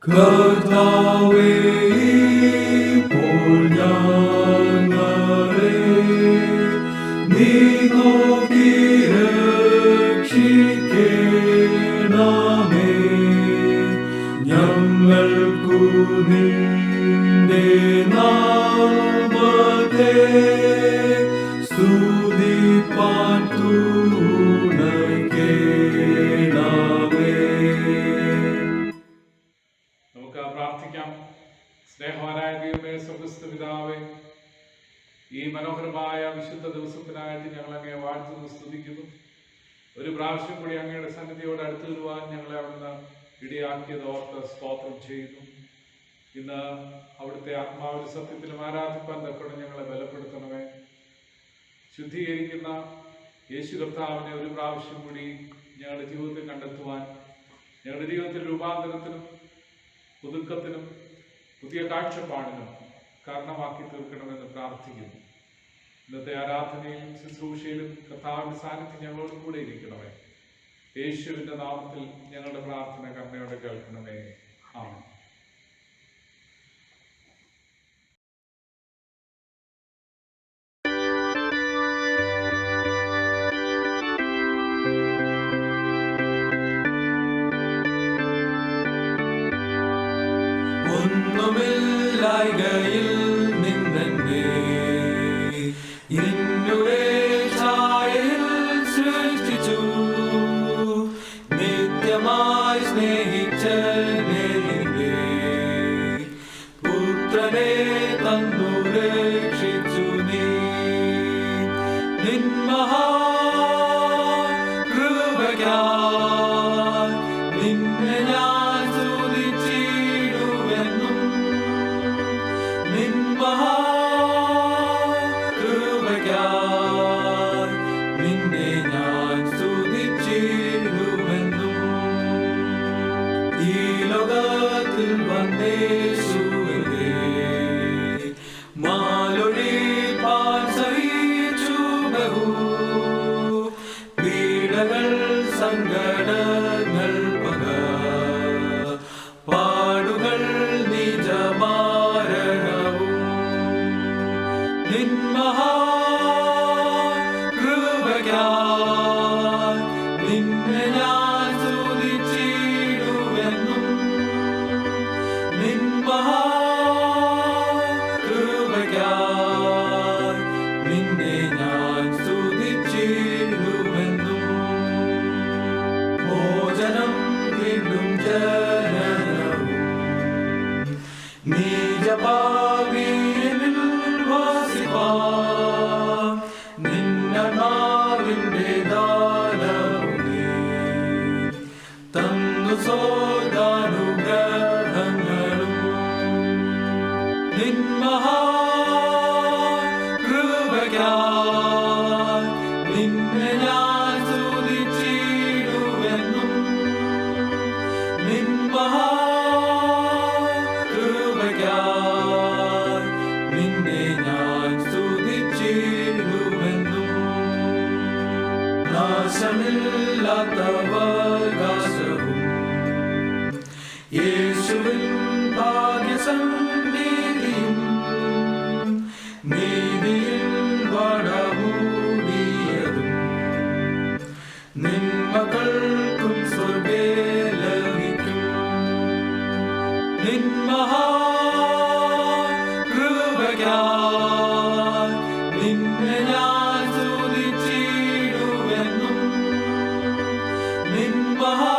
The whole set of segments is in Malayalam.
കർത്താവേ, ഇപ്പോൾ ഞങ്ങളെ നീ നോക്കി രക്ഷിക്കണമേ. ഞങ്ങൾക്കു നിന്റെ നാമത്തെ സ്തുതിപ്പാൻ തുണയ്ക്കണമേ. നമുക്ക് പ്രാർത്ഥിക്കാം. സ്നേഹവാനായ ദൈവമേ, സ്വർഗ്ഗസ്ഥ പിതാവേ, ഈ മനോഹരമായ വിശുദ്ധ ദിവസത്തിനായിട്ട് ഞങ്ങൾ അങ്ങയെ വാഴ്ത്തുന്നു, സ്തുതിക്കുന്നു. ഒരു പ്രാവശ്യം കൂടി അങ്ങയുടെ സന്നിധിയോട് അടുത്തു വരുവാൻ ഞങ്ങളെ അവിടുന്ന് ഇടയാക്കിയത് ഓർത്ത് സ്തോത്രം ചെയ്യുന്നു. ഇന്ന് അവിടുത്തെ ആത്മാവിൽ സത്യത്തിലും ആരാധിപ്പാൻ തക്കോടെ ഞങ്ങളെ ബലപ്പെടുത്തണമേ. ശുദ്ധീകരിക്കുന്ന യേശു കർത്താവിനെ ഒരു പ്രാവശ്യം കൂടി ഞങ്ങളുടെ ജീവിതത്തിൽ കണ്ടെത്തുവാൻ, ഞങ്ങളുടെ ജീവിതത്തിൽ രൂപാന്തരത്തിനും പുതുക്കത്തിനും പുതിയ കാഴ്ചപ്പാടിനും കാരണമാക്കി തീർക്കണമെന്ന് പ്രാർത്ഥിക്കുന്നു. ഇന്നത്തെ ആരാധനയിലും ശുശ്രൂഷയിലും കർത്താവിന്റെ സാന്നിധ്യം ഞങ്ങളോട് കൂടെ ഇരിക്കണമേ. യേശുവിന്റെ നാമത്തിൽ ഞങ്ങളുടെ പ്രാർത്ഥന കരുണയോടെ കേൾക്കണമേ. ആമേൻ. ഒന്നുമില്ലായ്കയിൽ നിന്നെ നിന്നുടെ ഛായയിൽ സൃഷ്ടിച്ചു. നിത്യമായി സ്നേഹിച്ച നിന്റെ പുത്രനെ തന്നു രക്ഷിച്ചു നീ. നിൻ മഹാകൃപയ്ക്കായി നിന്നെ ഞാൻ സ്തുതിച്ചിടുമെന്നും. നിൻ മഹാകൃപയ്ക്കായി നിന്നെ ഞാൻ സ്തുതിച്ചിടുമെന്നും. ഈ ലോകത്തിൽ വന്നേശുവിനെ മാലൊഴിപ്പാൻ സഹിച്ചു ബഹു പീഡകൾ, സങ്കടങ്ങൾ, പക പാടുകൾ, നിജമാരണവും. നിൻ മഹാകൃപയ്ക്കായി നിന്നെ ഞാൻ സ്തുതിച്ചിടുമെന്നും. നിൻ മഹാകൃപയ്ക്കായി നിന്നെ ഞാൻ സ്തുതിച്ചിടുമെന്നും. മോചനം, വീണ്ടും ജനനവും നീജപാപിയിൽ വസിപ്പാൻ നിന്നാവിന്റെ ദാനവും നീ തന്നു സോദാനുഗ്രഹങ്ങളും. നിൻ മഹാകൃപയ്ക്കായി നിന്നെ ഞാൻ സ്തുതിച്ചിടുമെന്നും. നിൻ മഹാകൃപയ്ക്കായി നിന്നെ ഞാൻ സ്തുതിച്ചിടുമെന്നും. നാശമില്ലാത്ത അവകാശവും യേശുവിൻ ഭാഗ്യസന്നിധിയും നീതിയിൽ വടമൂടിയതും നിൻ മക്കൾക്കും സ്വർഗ്ഗേ ലഭിക്കും. നിൻ മഹാകൃപയ്ക്കായി നിന്നെ ഞാൻ സ്തുതിച്ചിടുമെന്നും. നിൻ മഹാകൃപയ്ക്കായി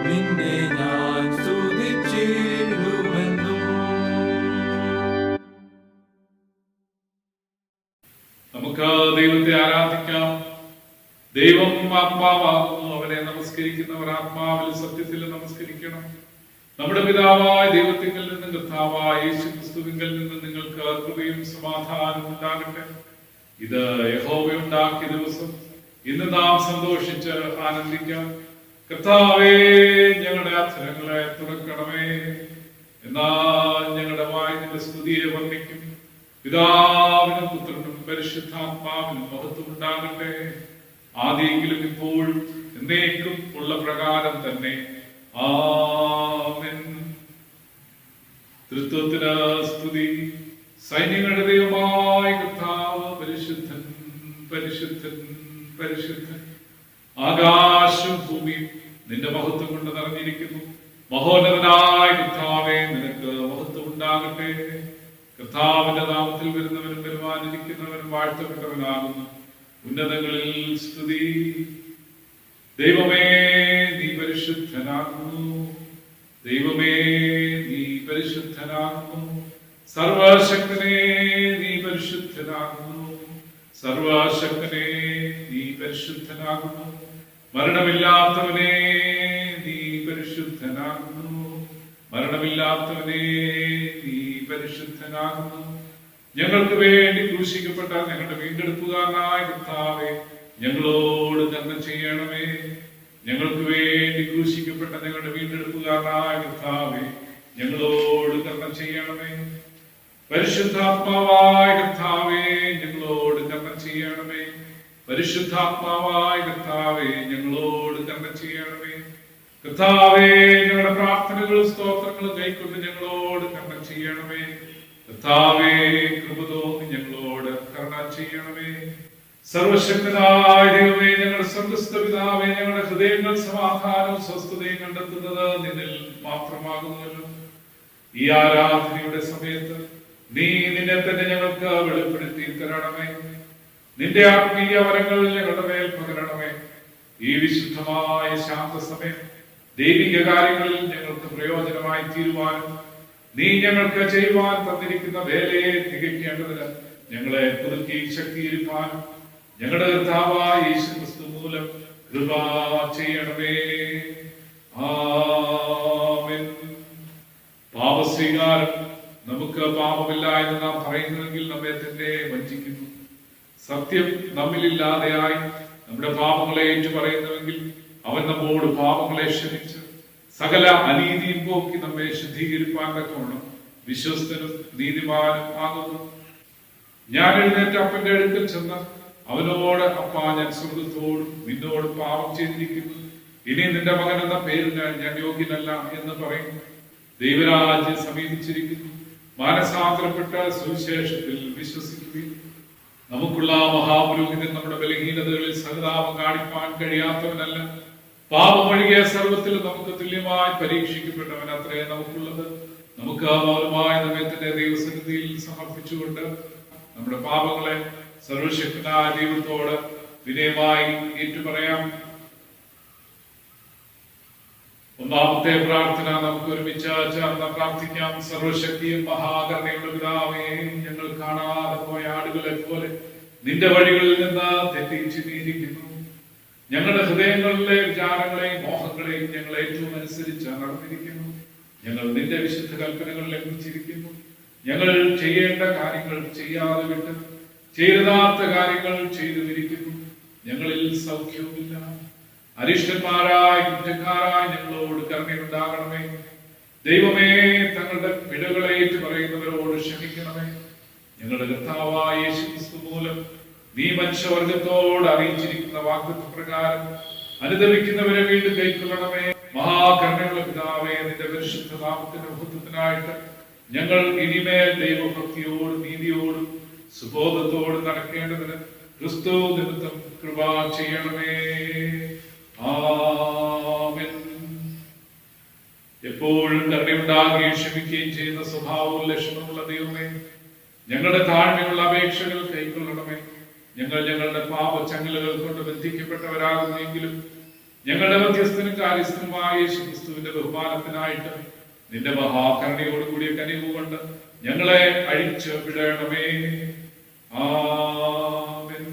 നിന്നെ ഞാൻ സ്തുതിച്ചിടുമെന്നും. നമുക്ക് ദൈവത്തെ ആരാധിക്കാം. ദൈവം ആത്മാവാകുന്നു. അവനെ നമസ്കരിക്കുന്നവർ ആത്മാവിൽ സത്യത്തിൽ നമസ്കരിക്കണം. നമ്മുടെ പിതാവായ ദൈവത്തിങ്കൽ നിന്നും കർത്താവായ യേശു ക്രിസ്തുവിങ്കൽ നിന്നും നിങ്ങൾക്ക് കൃപയും സമാധാനവും ഉണ്ടാകട്ടെ. ഇത് യഹോവയുണ്ടാക്കിയ ദിവസം. ഇന്ന് നാം സന്തോഷിച്ച് ആനന്ദിക്കാം. കർത്താവേ, ഞങ്ങളുടെ അധരങ്ങളെ തുറക്കണമേ. എന്നാൽ ഞങ്ങളുടെ വായ് നിന്റെ സ്തുതിയെ വർണ്ണിക്കും. പിതാവിനും പുത്രനും പരിശുദ്ധാത്മാവിനും മഹത്വം ഉണ്ടാകട്ടെ, ആദിയെങ്കിലും ഇപ്പോഴും എന്നേക്കും ഉള്ള പ്രകാരം തന്നെ. ആമേൻ. തൃത്വത്തിന് സ്തുതി. സൈന്യങ്ങളുടെ ദൈവമായ കർത്താവ് പരിശുദ്ധൻ, പരിശുദ്ധൻ, പരിശുദ്ധൻ. ആകാശം ഭൂമിയും നിന്റെ മഹത്വം കൊണ്ട് നിറഞ്ഞിരിക്കുന്നു. മഹോന്നതനായ കർത്താവേ, നിനക്ക് മഹത്വം ഉണ്ടാകട്ടെ. കർത്താവിന്റെ നാമത്തിൽ വരുന്നവനും വരുവാനിരിക്കുന്നവനും വാഴ്ത്തപ്പെട്ടവനാകുന്നു. ഉന്നതങ്ങളിൽ സ്തുതി. ദൈവമേ നീ പരിശുദ്ധനാകുന്നു. ദൈവമേ നീ പരിശുദ്ധനാകുന്നു. സർവശക്തനേ നീ പരിശുദ്ധനാകുന്നു. സർവശക്തനേ നീ പരിശുദ്ധനാകുന്നു. മരണമില്ലാത്തവനേ നീ പരിശുദ്ധനാകുന്നു. മരണമില്ലാത്തവനേ നീ പരിശുദ്ധനാകുന്നു. ഞങ്ങൾക്ക് വേണ്ടി ക്രൂശിക്കപ്പെട്ട ഞങ്ങളുടെ വീണ്ടെടുപ്പുകാരനായ കർത്താവേ, ഞങ്ങളോട് കരുണ ചെയ്യണമേ. ഞങ്ങൾക്ക് വേണ്ടി ക്രൂശിക്കപ്പെട്ട ഞങ്ങളുടെ വീണ്ടെടുപ്പുകാരനായ കർത്താവേ, ഞങ്ങളോട് കരുണ ചെയ്യണമേ. പരിശുദ്ധാത്മാവായ കർത്താവേ, ഞങ്ങളോട് കരുണ ചെയ്യണമേ. പരിശുദ്ധാത്മാവായ കർത്താവേ, ഞങ്ങളോട് കരുണ ചെയ്യണമേ. കർത്താവേ, ഞങ്ങളുടെ പ്രാർത്ഥനകളും സ്തോത്രങ്ങളും കൈക്കൊണ്ട് ഞങ്ങളോട് കരുണ ചെയ്യണമേ. കർത്താവേ, കൃപ തോന്നി ഞങ്ങളോട് കരുണ ചെയ്യണമേ. സർവശക്തനായ ദൈവമേ, ഞങ്ങളുടെ സ്വർഗ്ഗസ്ഥ പിതാവേ, ഞങ്ങളുടെ ഹൃദയങ്ങൾ സമാധാനവും സ്വസ്ഥതയും കണ്ടെത്തുന്നത് നിന്നിൽ മാത്രമാകുന്നല്ലോ. ഈ ആരാധനയുടെ സമയത്ത് നീ നിന്നെ തന്നെ ഞങ്ങൾക്ക് വെളിപ്പെടുത്തി തരണമേ. നിന്റെ ആത്മീയ വരങ്ങൾ ഞങ്ങളുടെ മേൽ പകരണമേ. ഈ വിശുദ്ധമായ ശാന്ത സമയം ദൈവിക കാര്യങ്ങളിൽ ഞങ്ങൾക്ക് പ്രയോജനമായി തീരുവാനും നീ ഞങ്ങൾക്ക് ചെയ്യുവാൻ തന്നിരിക്കുന്ന വേലയെ തികയ്ക്കേണ്ടതിന് ഞങ്ങളെ പുതുക്കി ശക്തീകരിക്കാനും ഞങ്ങളുടെ കർത്താവായ യേശുക്രിസ്തു മൂലം കൃപ ചെയ്യണമേ. ആമേൻ. പാപസ്വീകാരം. നമുക്ക് പാപമില്ല എന്ന് നാം പറയുന്നുവെങ്കിൽ നമ്മെ തന്നെ വഞ്ചിക്കുന്നു. സത്യം നമ്മിലില്ലാതെയായി നമ്മുടെ പാപങ്ങളെ ഏറ്റു പറയുന്നുവെങ്കിൽ അവൻ നമ്മോട് പാപങ്ങളെ ക്ഷമിച്ച് സകല അനീതിയും പോക്കി നമ്മെ ശുദ്ധീകരിപ്പാൻ തക്കവണ്ണം വിശ്വസ്തനും നീതിമാനും ആകുന്നു. ഞാൻ എഴുന്നേറ്റ് അപ്പന്റെ അടുക്കൽ ചെന്ന് അവനോട്, അപ്പാ, ഞാൻ സ്വർഗ്ഗത്തോടും നിന്നോടും പാപം ചെയ്തിരിക്കുന്നു. ഇനി നിന്റെ മകൻ എന്ന പേരിന് ഞാൻ യോഗ്യനല്ല എന്ന് പറയും. ദൈവരാജ്യം സമീപിച്ചിരിക്കുന്നു. മാനസാന്തരപ്പെട്ട സുവിശേഷത്തിൽ വിശ്വസിക്കുകയും നമുക്കുള്ള മഹാപുരോഹിതൻ നമ്മുടെ ബലഹീനതകളിൽ സഹതാപം കാണിപ്പാൻ കഴിയാത്തവനല്ല. പാപമൊഴികെ സർവത്തിൽ നമുക്ക് തുല്യമായി പരീക്ഷിക്കപ്പെട്ടവൻ അത്രേ നമുക്കുള്ളത്. നമുക്ക് മൗനമായ നമ്മത്തിന്റെ ദൈവസന്നിധിയിൽ സമർപ്പിച്ചുകൊണ്ട് നമ്മുടെ പാപങ്ങളെ സർവശക്തനായ ദൈവത്തോട് വിനയമായി ഏറ്റുപറയാം. ഒന്നാമത്തെ പ്രാർത്ഥന നമുക്ക് ഒരുമിച്ച് ചേർന്ന് പ്രാർത്ഥിക്കാം. സർവശക്തിയും മഹാകരുണയുള്ള പിതാവേ, ഞങ്ങൾ കാണാതെ പോയ ആടുകളെ പോലെ നിന്റെ വഴികളിൽ നിന്ന് തെറ്റിച്ച് നീതിക്കുന്നു. ഞങ്ങളുടെ ഹൃദയങ്ങളിലെ വിചാരങ്ങളെയും മോഹങ്ങളെയും ഞങ്ങൾ ഏറ്റവും അനുസരിച്ച് നടന്നിരിക്കുന്നു. ഞങ്ങൾ നിന്റെ വിശുദ്ധ കൽപ്പനകൾ ലംഘിച്ചിരിക്കുന്നു. ഞങ്ങൾ ചെയ്യേണ്ട കാര്യങ്ങൾ ചെയ്യാതെ വിട്ട് ചെയ്താത്ത കാര്യങ്ങൾ ചെയ്തു വിരിക്കുന്നു. ഞങ്ങളിൽ സൗഖ്യവുമില്ല. അരിഷ്ടന്മാരായ കുറ്റക്കാരായ ഞങ്ങളോട് കരുണയുണ്ടാകണമേ. ദൈവമേ, തങ്ങളുടെ പിഴകളെ ഏറ്റു പറയുന്നവരോട് ക്ഷമിക്കണമേ. ഞങ്ങളുടെ കർത്താവായ യേശുക്രിസ്തു മൂലം നീ മനുഷ്യവർഗത്തോട് അറിയിച്ചിരിക്കുന്ന വാഗ്ദത്ത പ്രകാരം അനുദപിക്കുന്നവരെ വീണ്ടും കൈക്കൊള്ളണമേ. മഹാകരുണയുള്ള പിതാവേ, നിന്റെ പരിശുദ്ധ നാമത്തിന്റെ മഹത്വത്തിനായിട്ട് ഞങ്ങൾ ഇനിമേൽ ദൈവഭക്തിയോടും നീതിയോടും സുബോധത്തോടും നടക്കേണ്ടതിന് ക്രിസ്തു നിമിത്തം കൃപ ചെയ്യണമേ. ആമേൻ. എപ്പോഴും കരുണയുണ്ടാകുകയും ക്ഷമിക്കുകയും ചെയ്യുന്ന സ്വഭാവവും ലക്ഷണമുള്ള ദൈവമേ, ഞങ്ങളുടെ താഴ്മയുള്ള അപേക്ഷകൾ കൈക്കൊള്ളണമേ. ഞങ്ങൾ ഞങ്ങളുടെ പാപചങ്ങലകൾ കൊണ്ട് ബന്ധിക്കപ്പെട്ടവരാകുന്നെങ്കിലും ഞങ്ങളുടെ മധ്യസ്ഥനും കാര്യസ്ഥനുമായ യേശുക്രിസ്തുവിന്റെ ബഹുമാനത്തിനായിട്ട് നിന്റെ മഹാകരുണയോടുകൂടിയ കനിവ് കൊണ്ട് ഞങ്ങളെ അഴിച്ചു വിടണമേ. ആമേൻ.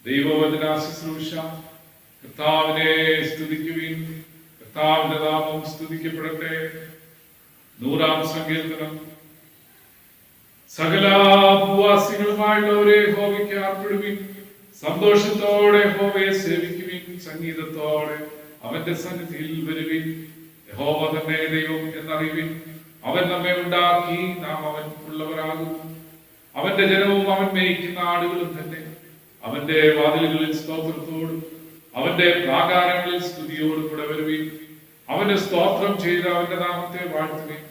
ദൈവവചന ശുശ്രൂഷ. കർത്താവിനെ സ്തുതിക്കുവിൻ. കർത്താവിന്റെ നാമം സ്തുതിക്കപ്പെടട്ടെ. 100-ാം സങ്കീർത്തനം. സകല ഭൂവാസികളുമായുള്ളവരെ യഹോവയ്ക്ക് അർപ്പിടുവിൻ. സന്തോഷത്തോടെ യഹോവയെ സേവിക്കുവിൻ. സംഗീതത്തോടെ അവന്റെ സന്നിധിയിൽ വരുവിൻ. യഹോവ തന്നെ ദൈവം എന്നറിയുവിൻ. അവൻ നമ്മെ ഉണ്ടാക്കി, നാം അവൻ ഉള്ളവരാകുന്നു. അവന്റെ ജനവും അവൻ മേയ്ക്കുന്ന ആടുകളും തന്നെ. അവന്റെ വാതിലുകളിൽ സ്തോത്രത്തോടും അവന്റെ പ്രാകാരങ്ങളിൽ സ്തുതിയോടുകൂടെ വരുവീൻ. അവന്റെ സ്തോത്രം ചെയ്ത് അവന്റെ നാമത്തെ വാഴ്ത്തുവീൻ.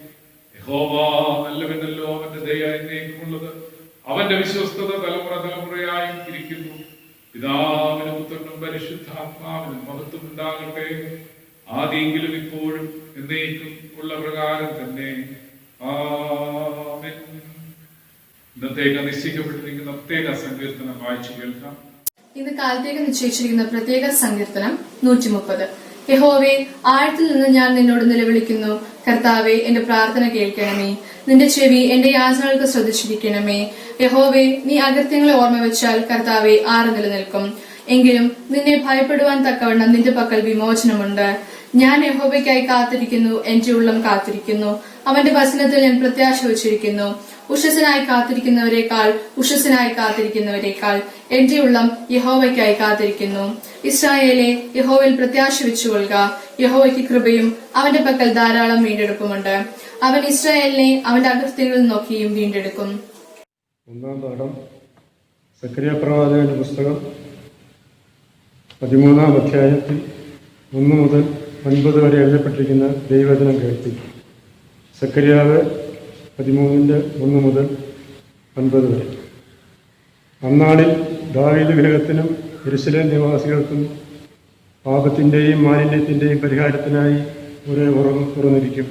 യഹോവ നല്ലവനല്ലോ, അവന്റെ ദയ എന്നേക്കുമുള്ളത്. അവന്റെ വിശ്വസ്തത തലമുറ തലമുറയായി ഇരിക്കുന്നു. പിതാവിനും പുത്രനും പരിശുദ്ധാത്മാവിനും മഹത്വം ഉണ്ടാകട്ടെ, ആദിയെങ്കിലും ഇപ്പോഴും എന്നേക്കും ഉള്ള പ്രകാരം തന്നെ. ആമേൻ. ഇന്നത്തേക്ക് നിശ്ചയിക്കപ്പെട്ടിരിക്കുന്ന പ്രത്യേക സങ്കീർത്തനം വായിച്ചു കേൾക്കാം. ഇന്ന് കാലത്തേക്ക് നിശ്ചയിച്ചിരിക്കുന്ന പ്രത്യേക സങ്കീർത്തനം 130. യഹോവേ, ആഴത്തിൽ നിന്ന് ഞാൻ നിന്നോട് നിലവിളിക്കുന്നു. കർത്താവേ, എന്റെ പ്രാർത്ഥന കേൾക്കണമേ. നിന്റെ ചെവി എന്റെ യാചനകൾക്ക് ശ്രദ്ധിച്ചിരിക്കണമേ. യഹോവേ, നീ അകൃത്യങ്ങളെ ഓർമ്മ വെച്ചാൽ കർത്താവേ, ആറ് നിലനിൽക്കും. എങ്കിലും നിന്നെ ഭയപ്പെടുവാൻ തക്കവണ്ണം നിന്റെ പക്കൽ വിമോചനമുണ്ട്. ഞാൻ യഹോവയ്ക്കായി കാത്തിരിക്കുന്നു, എന്റെ ഉള്ളം കാത്തിരിക്കുന്നു. അവന്റെ വചനത്തിൽ ഞാൻ പ്രത്യാശ വച്ചിരിക്കുന്നു. ഉഷസ്സിനായി കാത്തിരിക്കുന്നവരെക്കാൾ എന്റെ ഉള്ളം യഹോവയ്ക്കായി കാത്തിരിക്കുന്നു. ഇസ്രായേലെ, യഹോവയിൽ പ്രത്യാശ വെച്ചുകൊള്ളുക. യഹോവയ്ക്ക് കൃപയും അവന്റെ പക്കൽ ധാരാളം വീണ്ടെടുപ്പുമുണ്ട്. അവൻ ഇസ്രായേലിനെ അവന്റെ അകൃത്യങ്ങളിൽ നോക്കിയും വീണ്ടെടുക്കും. ഒന്നാം പാഠം സക്കറിയ പ്രവാചകന്റെ പുസ്തകം 13-ാം അധ്യായത്തിൽ 1 മുതൽ 9 വരെ എഴുതപ്പെട്ടിരിക്കുന്ന ദൈവവചനം കേൾപ്പി. സക്കറിയാവ് 13-1 മുതൽ 9 വരെ. അന്നാളിൽ ദാവീദ് ഗൃഹത്തിനും യെരൂശലേം നിവാസികൾക്കും പാപത്തിൻ്റെയും മാലിന്യത്തിൻ്റെയും പരിഹാരത്തിനായി ഒരു ഉറവ് തുറന്നിരിക്കും.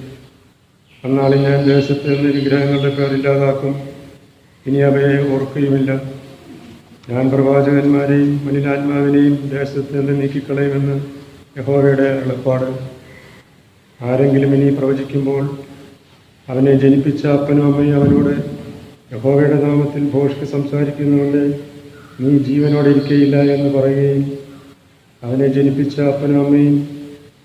അന്നാളിൽ ഞാൻ ദേശത്ത് നിന്ന് വിഗ്രഹങ്ങളുടെ പേരില്ലാതാക്കും, ഇനി അവയെ ഓർക്കുകയുമില്ല. ഞാൻ പ്രവാചകന്മാരെയും മലിനാത്മാവിനെയും ദേശത്ത് നിന്ന് നീക്കിക്കളയുമെന്ന് യഹോവയുടെ അരുളപ്പാട്. ആരെങ്കിലും ഇനി പ്രവചിക്കുമ്പോൾ അവനെ ജനിപ്പിച്ച അപ്പനും അമ്മയും അവനോട്, യഹോവയുടെ നാമത്തിൽ ഭോഷ്ക് സംസാരിക്കുന്നതുകൊണ്ട് നീ ജീവനോടെ ഇരിക്കുകയില്ല എന്ന് പറയുകയും അവനെ ജനിപ്പിച്ച അപ്പനും അമ്മയും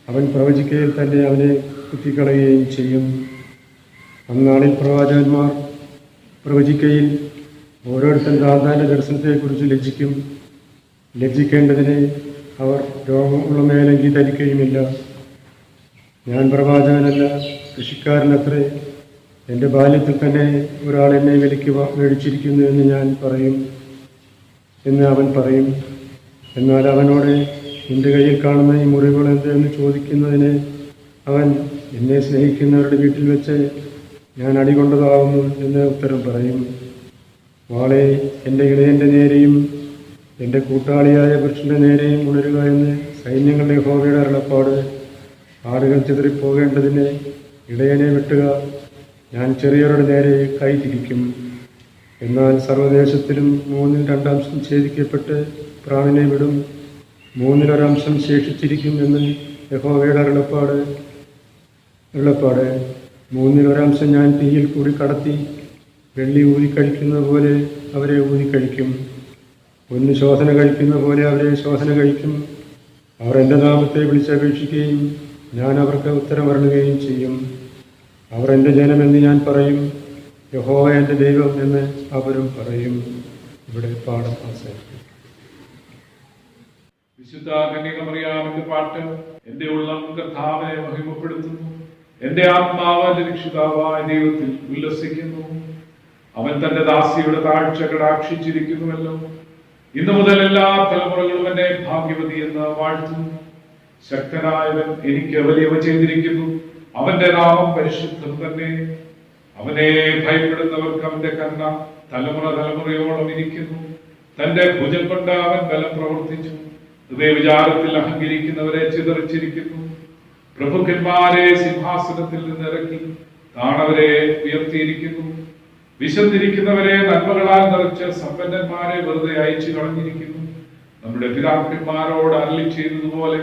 അവൻ പ്രവചിക്കയിൽ തന്നെ അവനെ കുത്തിക്കളയുകയും ചെയ്യും. അന്നാളിൽ പ്രവാചകന്മാർ പ്രവചിക്കയിൽ ഓരോരുത്തൻ താന്താൻ്റെ ദർശനത്തെക്കുറിച്ച് ലജ്ജിക്കും. ലജ്ജിക്കേണ്ടതിന് അവർ രോഗമുള്ള മേലങ്കി ധരിക്കുകയുമില്ല. ഞാൻ പ്രവാചകനല്ല, കൃഷിക്കാരനത്രേ. എൻ്റെ ബാല്യത്തിൽ തന്നെ ഒരാൾ എന്നെ വിലയ്ക്ക് മേടിച്ചിരിക്കുന്നു എന്ന് ഞാൻ പറയും എന്ന് അവൻ പറയും. എന്നാൽ അവനോട് നിന്റെ കയ്യിൽ കാണുന്ന ഈ മുറിവുകൾ എന്തെന്ന് ചോദിക്കുന്നതിന് അവൻ, എന്നെ സ്നേഹിക്കുന്നവരുടെ വീട്ടിൽ വെച്ച് ഞാൻ അടികൊണ്ടതാവുന്നു എന്ന് ഉത്തരം പറയും. വാളെ, എൻ്റെ ഇടയൻ്റെ നേരെയും എൻ്റെ കൂട്ടാളിയായ പുരുഷൻ്റെ നേരെയും ഉണരുക എന്ന് സൈന്യങ്ങളുടെ യഹോവയുടെ അരുളപ്പാട്. ആടുകൾ ചിതറിപ്പോകേണ്ടതിന് ഇടയനെ വെട്ടുക, ഞാൻ ചെറിയവരുടെ നേരെ കൈ തിരിക്കും. എന്നാൽ സർവ്വദേശത്തിലും 2/3 ഛേദിക്കപ്പെട്ട് പ്രാണനെ വിടും, 1/3 ശേഷിച്ചിരിക്കും എന്ന് യഹോവയുടെ അരുളപ്പാട്. 1/3 ഞാൻ തീയിൽ കൂടി കടത്തി വെള്ളി ഊതിക്കഴിക്കുന്നത് പോലെ അവരെ ഊതിക്കഴിക്കും. ഒന്ന് ശോധന കഴിക്കുന്ന പോലെ അവരെ ശോധന കഴിക്കും. അവർ എൻ്റെ നാമത്തെ വിളിച്ചപേക്ഷിക്കുകയും ഞാൻ അവർക്ക് ഉത്തരമരുളുകയും ചെയ്യും. അവർ എൻ്റെ ജനമെന്ന് ഞാൻ പറയും, യഹോവ എൻ്റെ ദൈവം എന്ന് അവരും പറയും. ഇവിടെ പാഠം അവസാനിക്കും. വിശുദ്ധ കന്യകമറിയാമിന്റെ പാട്ട്. എൻ്റെ ഉള്ളം കർത്താവിനെ മഹിമപ്പെടുത്തുന്നു, എൻ്റെ ആത്മാവ് രക്ഷിതാവായ ദൈവത്തിൽ ഉല്ലസിക്കുന്നു. അവൻ തന്റെ ദാസിയുടെ താഴ്ച കടാക്ഷിച്ചിരിക്കുന്നുവല്ലോ. ഇന്നു മുതൽ എല്ലാ തലമുറകളും എന്നെ ഭാഗ്യവതി എന്ന് വാഴ്ത്തുന്നു. ശക്തനായവൻ എനിക്ക് വലിയവ ചെയ്തിരിക്കുന്നു, അവന്റെ നാമം പരിശുദ്ധം തന്നെ. അവനെ ഭയപ്പെടുന്നവർക്ക് അവന്റെ കരുണ തലമുറയോളം ഇരിക്കുന്നു. തന്റെ ഭുജം കൊണ്ട് അവൻ ബലം പ്രവർത്തിച്ചു. ഹൃദയവിചാരത്തിൽ അഹങ്കരിക്കുന്നവരെ ചിതറിച്ചിരിക്കുന്നു. പ്രഭുക്കന്മാരെ സിംഹാസനത്തിൽ നിന്നിറക്കി താണവരെ ഉയർത്തിയിരിക്കുന്നു. വിശന്നിരിക്കുന്നവരെ നന്മകളാൽ നിറച്ച് സമ്പന്നന്മാരെ വെറുതെ അയച്ചു കളഞ്ഞിരിക്കുന്നു. നമ്മുടെ പിതാക്കന്മാരോട് അരുളി ചെയ്തതുപോലെ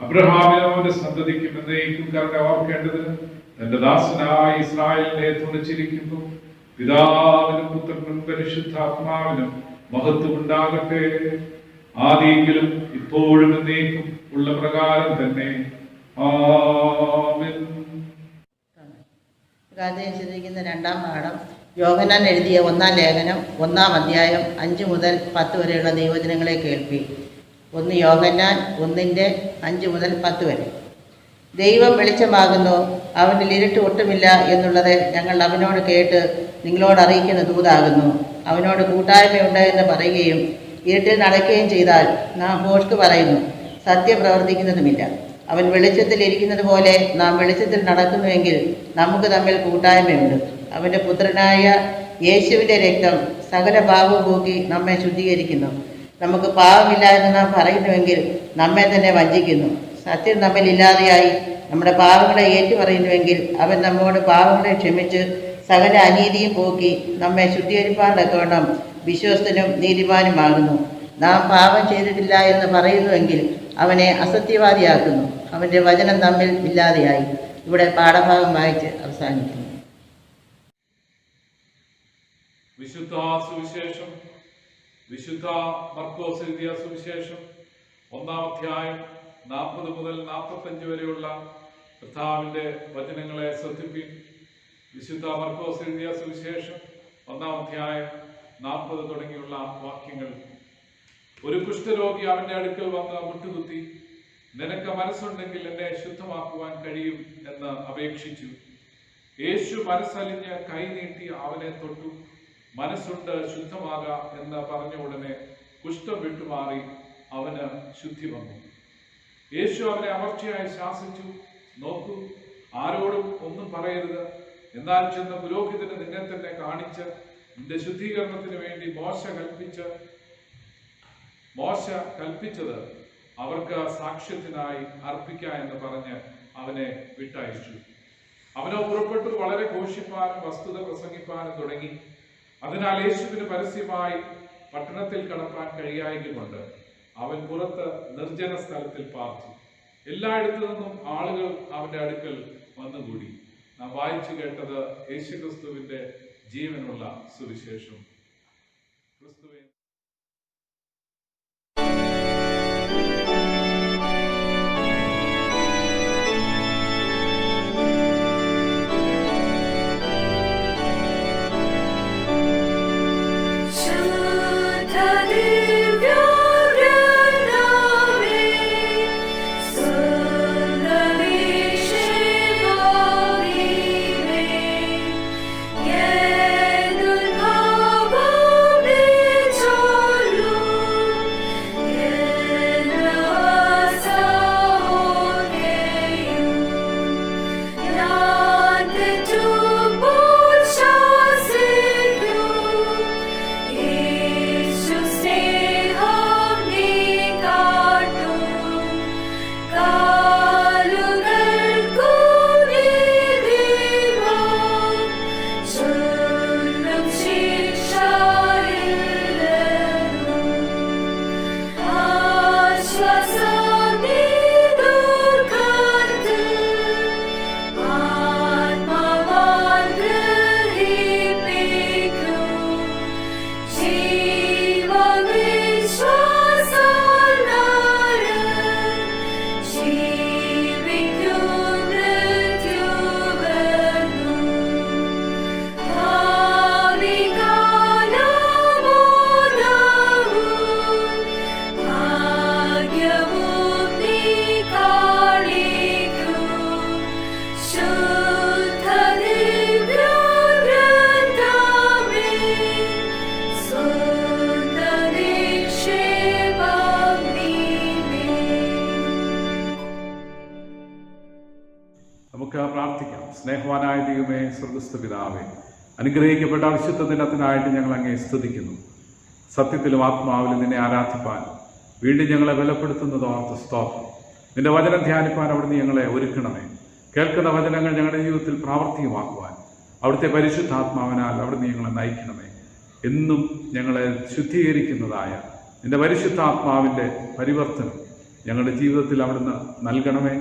അബ്രഹാമിനും അവന്റെ സന്തതിക്കും എന്നേക്കും കരുണ ഓർക്കേണ്ടതിന് തന്റെ ദാസനായ ഇസ്രായേലിനെ തുണച്ചിരിക്കുന്നു. പിതാവിനും പുത്രനും പരിശുദ്ധാത്മാവിനും മഹത്വം ഉണ്ടാകട്ടെ, ആദിയെങ്കിലും ഇപ്പോഴും എന്നേക്കും ഉള്ള പ്രകാരം തന്നെ. ആമേൻ. ചിന്തിക്കുന്ന 2-ാം പാഠം യോഹന്നാൻ എഴുതിയ 1-ാം ലേഖനം 1-ാം അധ്യായം 5 മുതൽ 10 വരെയുള്ള ദൈവവചനങ്ങളെ കേൾപ്പി. 1 യോഹന്നാൻ 1:5 മുതൽ 10 വരെ. ദൈവം വെളിച്ചമാകുന്നു, അവനിൽ ഇരുട്ട് ഒട്ടുമില്ല എന്നുള്ളത് ഞങ്ങൾ അവനോട് കേട്ട് നിങ്ങളോട് അറിയിക്കുന്ന ദൂതാകുന്നു. അവനോട് കൂട്ടായ്മയുണ്ട് എന്ന് പറയുകയും ഇരുട്ടിൽ നടക്കുകയും ചെയ്താൽ നാം ഭോഷ്ക് പറയുന്നു, സത്യം പ്രവർത്തിക്കുന്നതുമില്ല. അവൻ വെളിച്ചത്തിൽ ഇരിക്കുന്നത് പോലെ നാം വെളിച്ചത്തിൽ നടക്കുന്നുവെങ്കിൽ നമുക്ക് തമ്മിൽ കൂട്ടായ്മയുണ്ട്. അവൻ്റെ പുത്രനായ യേശുവിൻ്റെ രക്തം സകല പാപവും പോക്കി നമ്മെ ശുദ്ധീകരിക്കുന്നു. നമുക്ക് പാപമില്ല എന്ന് നാം പറയുന്നുവെങ്കിൽ നമ്മെ തന്നെ വഞ്ചിക്കുന്നു. സത്യം നമ്മിൽ ഇല്ലാതെയായി നമ്മുടെ പാപങ്ങളെ ഏറ്റുപറയുന്നുവെങ്കിൽ അവൻ നമ്മോട് പാപങ്ങളെ ക്ഷമിച്ച് സകല അനീതിയും പോക്കി നമ്മെ ശുദ്ധീകരിപ്പാൻ തക്കവണ്ണം വിശ്വസ്തനും നീതിമാനുമാകുന്നു. നാം പാപം ചെയ്തിട്ടില്ല എന്ന് പറയുന്നുവെങ്കിൽ അവനെ അസത്യവാദിയാക്കുന്നു. അവൻ്റെ വചനം തമ്മിൽ ഇല്ലാതെയായി. ഇവിടെ പാഠഭാഗം വായിച്ച് അവസാനിക്കുന്നു. വിശുദ്ധ സുവിശേഷം വിശുദ്ധ മർക്കോസ് എഴുതിയ സുവിശേഷം 1-ാം അധ്യായം 40 മുതൽ 45 വരെയുള്ള കർത്താവിൻ്റെ വചനങ്ങളെ ശ്രദ്ധിപ്പിൻ. വിശുദ്ധ മർക്കോസ് എഴുതിയ സുവിശേഷം 1-ാം അധ്യായം 40 തുടങ്ങിയുള്ള വാക്യങ്ങൾ. ഒരു കുഷ്ഠരോഗി അവന്റെ അടുക്കൽ വന്ന് മുട്ടുകുത്തി, നിനക്ക് മനസ്സുണ്ടെങ്കിൽ എന്നെ ശുദ്ധമാക്കുവാൻ കഴിയും എന്ന് അപേക്ഷിച്ചു. യേശു മനസ്സലിഞ്ഞ് കൈ നീട്ടി അവനെ തൊട്ടു. മനസ്സുണ്ട്, ശുദ്ധമാകാം എന്ന് പറഞ്ഞ ഉടനെ കുഷ്ഠം വിട്ടുമാറി അവന് ശുദ്ധി വന്നു. യേശു അവനെ അമർച്ചയായി ശാസിച്ചു, നോക്കൂ, ആരോടും ഒന്നും പറയരുത്. എന്നാൽ ചെന്ന് പുരോഹിതന് നിന്നെ തന്നെ കാണിച്ച് നിന്റെ ശുദ്ധീകരണത്തിന് വേണ്ടി മോശ കൽപ്പിച്ചത് അവർക്ക് സാക്ഷ്യത്തിനായി അർപ്പിക്കുക എന്ന് പറഞ്ഞ് അവനെ വിട്ടയച്ചു. അവനോ പുറപ്പെട്ടു വളരെ ഘോഷിപ്പാനും വസ്തുത പ്രസംഗിപ്പാനും തുടങ്ങി. അതിനാൽ യേശുവിന് പരസ്യമായി പട്ടണത്തിൽ കടപ്പാൻ കഴിയായതുകൊണ്ട് അവൻ പുറത്ത് നിർജ്ജന സ്ഥലത്തിൽ പാർത്തു. എല്ലായിടത്തു നിന്നും ആളുകൾ അവന്റെ അടുക്കൽ വന്നുകൂടി. നാം വായിച്ചു കേട്ടത് യേശുക്രിസ്തുവിന്റെ ജീവനുള്ള സുവിശേഷം. ക്രിസ്തുവേ നമുക്ക് പ്രാർത്ഥിക്കാം. സ്നേഹവാനായ ദൈവമേ, സ്വർഗ്ഗസ്ഥ പിതാവേ, അനുഗ്രഹിക്കപ്പെട്ട വിശുദ്ധ ദിനത്തിനായിട്ട് ഞങ്ങൾ അങ്ങേ സ്തുതിക്കുന്നു. സത്യത്തിലും ആത്മാവിലും നിന്നെ ആരാധിപ്പാൻ വീണ്ടും ഞങ്ങളെ ബലപ്പെടുത്തുന്നത് ഓർത്ത് സ്തോത്രം. നിന്റെ വചനം ധ്യാനിപ്പാൻ അവിടുന്ന് ഞങ്ങളെ ഒരുക്കണമേ. കേൾക്കുന്ന വചനങ്ങൾ ഞങ്ങളുടെ ജീവിതത്തിൽ പ്രാവർത്തികമാക്കുവാൻ അവിടുത്തെ പരിശുദ്ധാത്മാവിനാൽ അവിടുന്ന് ഞങ്ങളെ നയിക്കണമേ. എന്നും ഞങ്ങളെ ശുദ്ധീകരിക്കുന്നതായ നിന്റെ പരിശുദ്ധാത്മാവിൻ്റെ പരിവർത്തനം ഞങ്ങളുടെ ജീവിതത്തിൽ അവിടുന്ന് നൽകണമേ.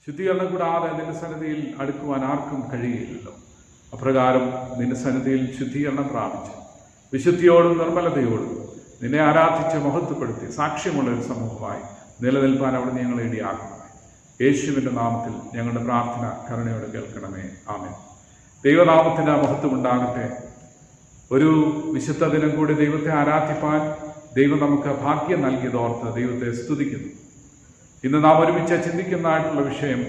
ശുദ്ധീകരണം കൂടാതെ നിന്റെ സന്നിധിയിൽ അടുക്കുവാൻ ആർക്കും കഴിയില്ലല്ലോ. അപ്രകാരം നിന്റെ സന്നിധിയിൽ ശുദ്ധീകരണം പ്രാപിച്ച് വിശുദ്ധിയോടും നിർമ്മലതയോടും നിന്നെ ആരാധിച്ച് മഹത്വപ്പെടുത്തി സാക്ഷ്യമുള്ള ഒരു സമൂഹമായി നിലനിൽപ്പാൻ അവിടുന്ന് ഞങ്ങളെ ഇടയാക്കണമേ. യേശുവിൻ്റെ നാമത്തിൽ ഞങ്ങളുടെ പ്രാർത്ഥന കരുണയോടെ കേൾക്കണമേ. ആമേൻ. ദൈവനാമത്തിന് മഹത്വം ഉണ്ടാകട്ടെ. ഒരു വിശുദ്ധ ദിനം കൂടി ദൈവത്തെ ആരാധിപ്പാൻ ദൈവം നമുക്ക് ഭാഗ്യം നൽകിയതോർത്ത് ദൈവത്തെ സ്തുതിക്കുന്നു. ഇന്ന് നാം ഒരുമിച്ച് ചിന്തിക്കുന്നതായിട്ടുള്ള വിഷയം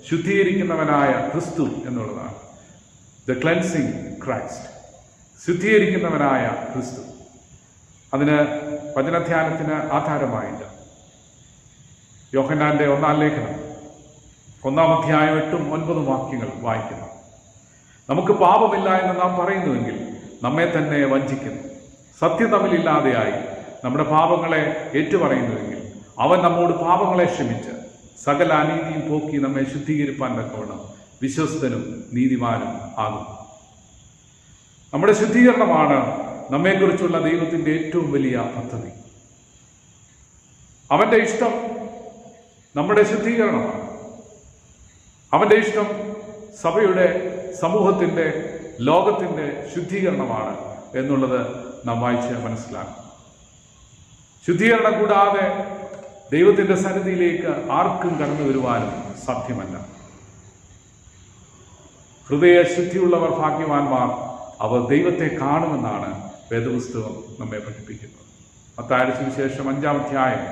ശുദ്ധീകരിക്കുന്നവനായ ക്രിസ്തു എന്നുള്ളതാണ്. ദ ക്ലെൻസിങ് ക്രൈസ്റ്റ്, ശുദ്ധീകരിക്കുന്നവനായ ക്രിസ്തു. അതിന് വചനധ്യാനത്തിന് ആധാരമായിട്ട് യോഹന്നാന്റെ 1-ാം ലേഖനം 1-ാം അധ്യായം 8-9 വാക്യങ്ങൾ വായിക്കുന്നു. നമുക്ക് പാപമില്ല എന്ന് നാം പറയുന്നുവെങ്കിൽ നമ്മെ തന്നെ വഞ്ചിക്കുന്നു. സത്യം തമ്മിലില്ലാതെയായി നമ്മുടെ പാപങ്ങളെ ഏറ്റുപറയുന്നുവെങ്കിൽ അവൻ നമ്മോട് പാപങ്ങളെ ക്ഷമിച്ച് സകല അനീതിയും പോക്കി നമ്മെ ശുദ്ധീകരിപ്പാൻ തക്കവണ്ണം വിശ്വസ്തനും നീതിമാനും ആകും. നമ്മുടെ ശുദ്ധീകരണമാണ് നമ്മെക്കുറിച്ചുള്ള ദൈവത്തിൻ്റെ ഏറ്റവും വലിയ പദ്ധതി. അവൻ്റെ ഇഷ്ടം നമ്മുടെ ശുദ്ധീകരണമാണ്. അവൻ്റെ ഇഷ്ടം സഭയുടെ, സമൂഹത്തിൻ്റെ, ലോകത്തിൻ്റെ ശുദ്ധീകരണമാണ് എന്നുള്ളത് നാം വായിച്ച് മനസ്സിലാക്കും. ശുദ്ധീകരണം കൂടാതെ ദൈവത്തിൻ്റെ സന്നിധിയിലേക്ക് ആർക്കും കടന്നു വരുവാനും സാധ്യമല്ല. ഹൃദയശുദ്ധിയുള്ളവർ ഭാഗ്യവാന്മാർ, അവർ ദൈവത്തെ കാണുമെന്നാണ് വേദപുസ്തകം നമ്മെ പഠിപ്പിക്കുന്നത്. മത്തായിയുടെ സുവിശേഷം 5-ാം അധ്യായം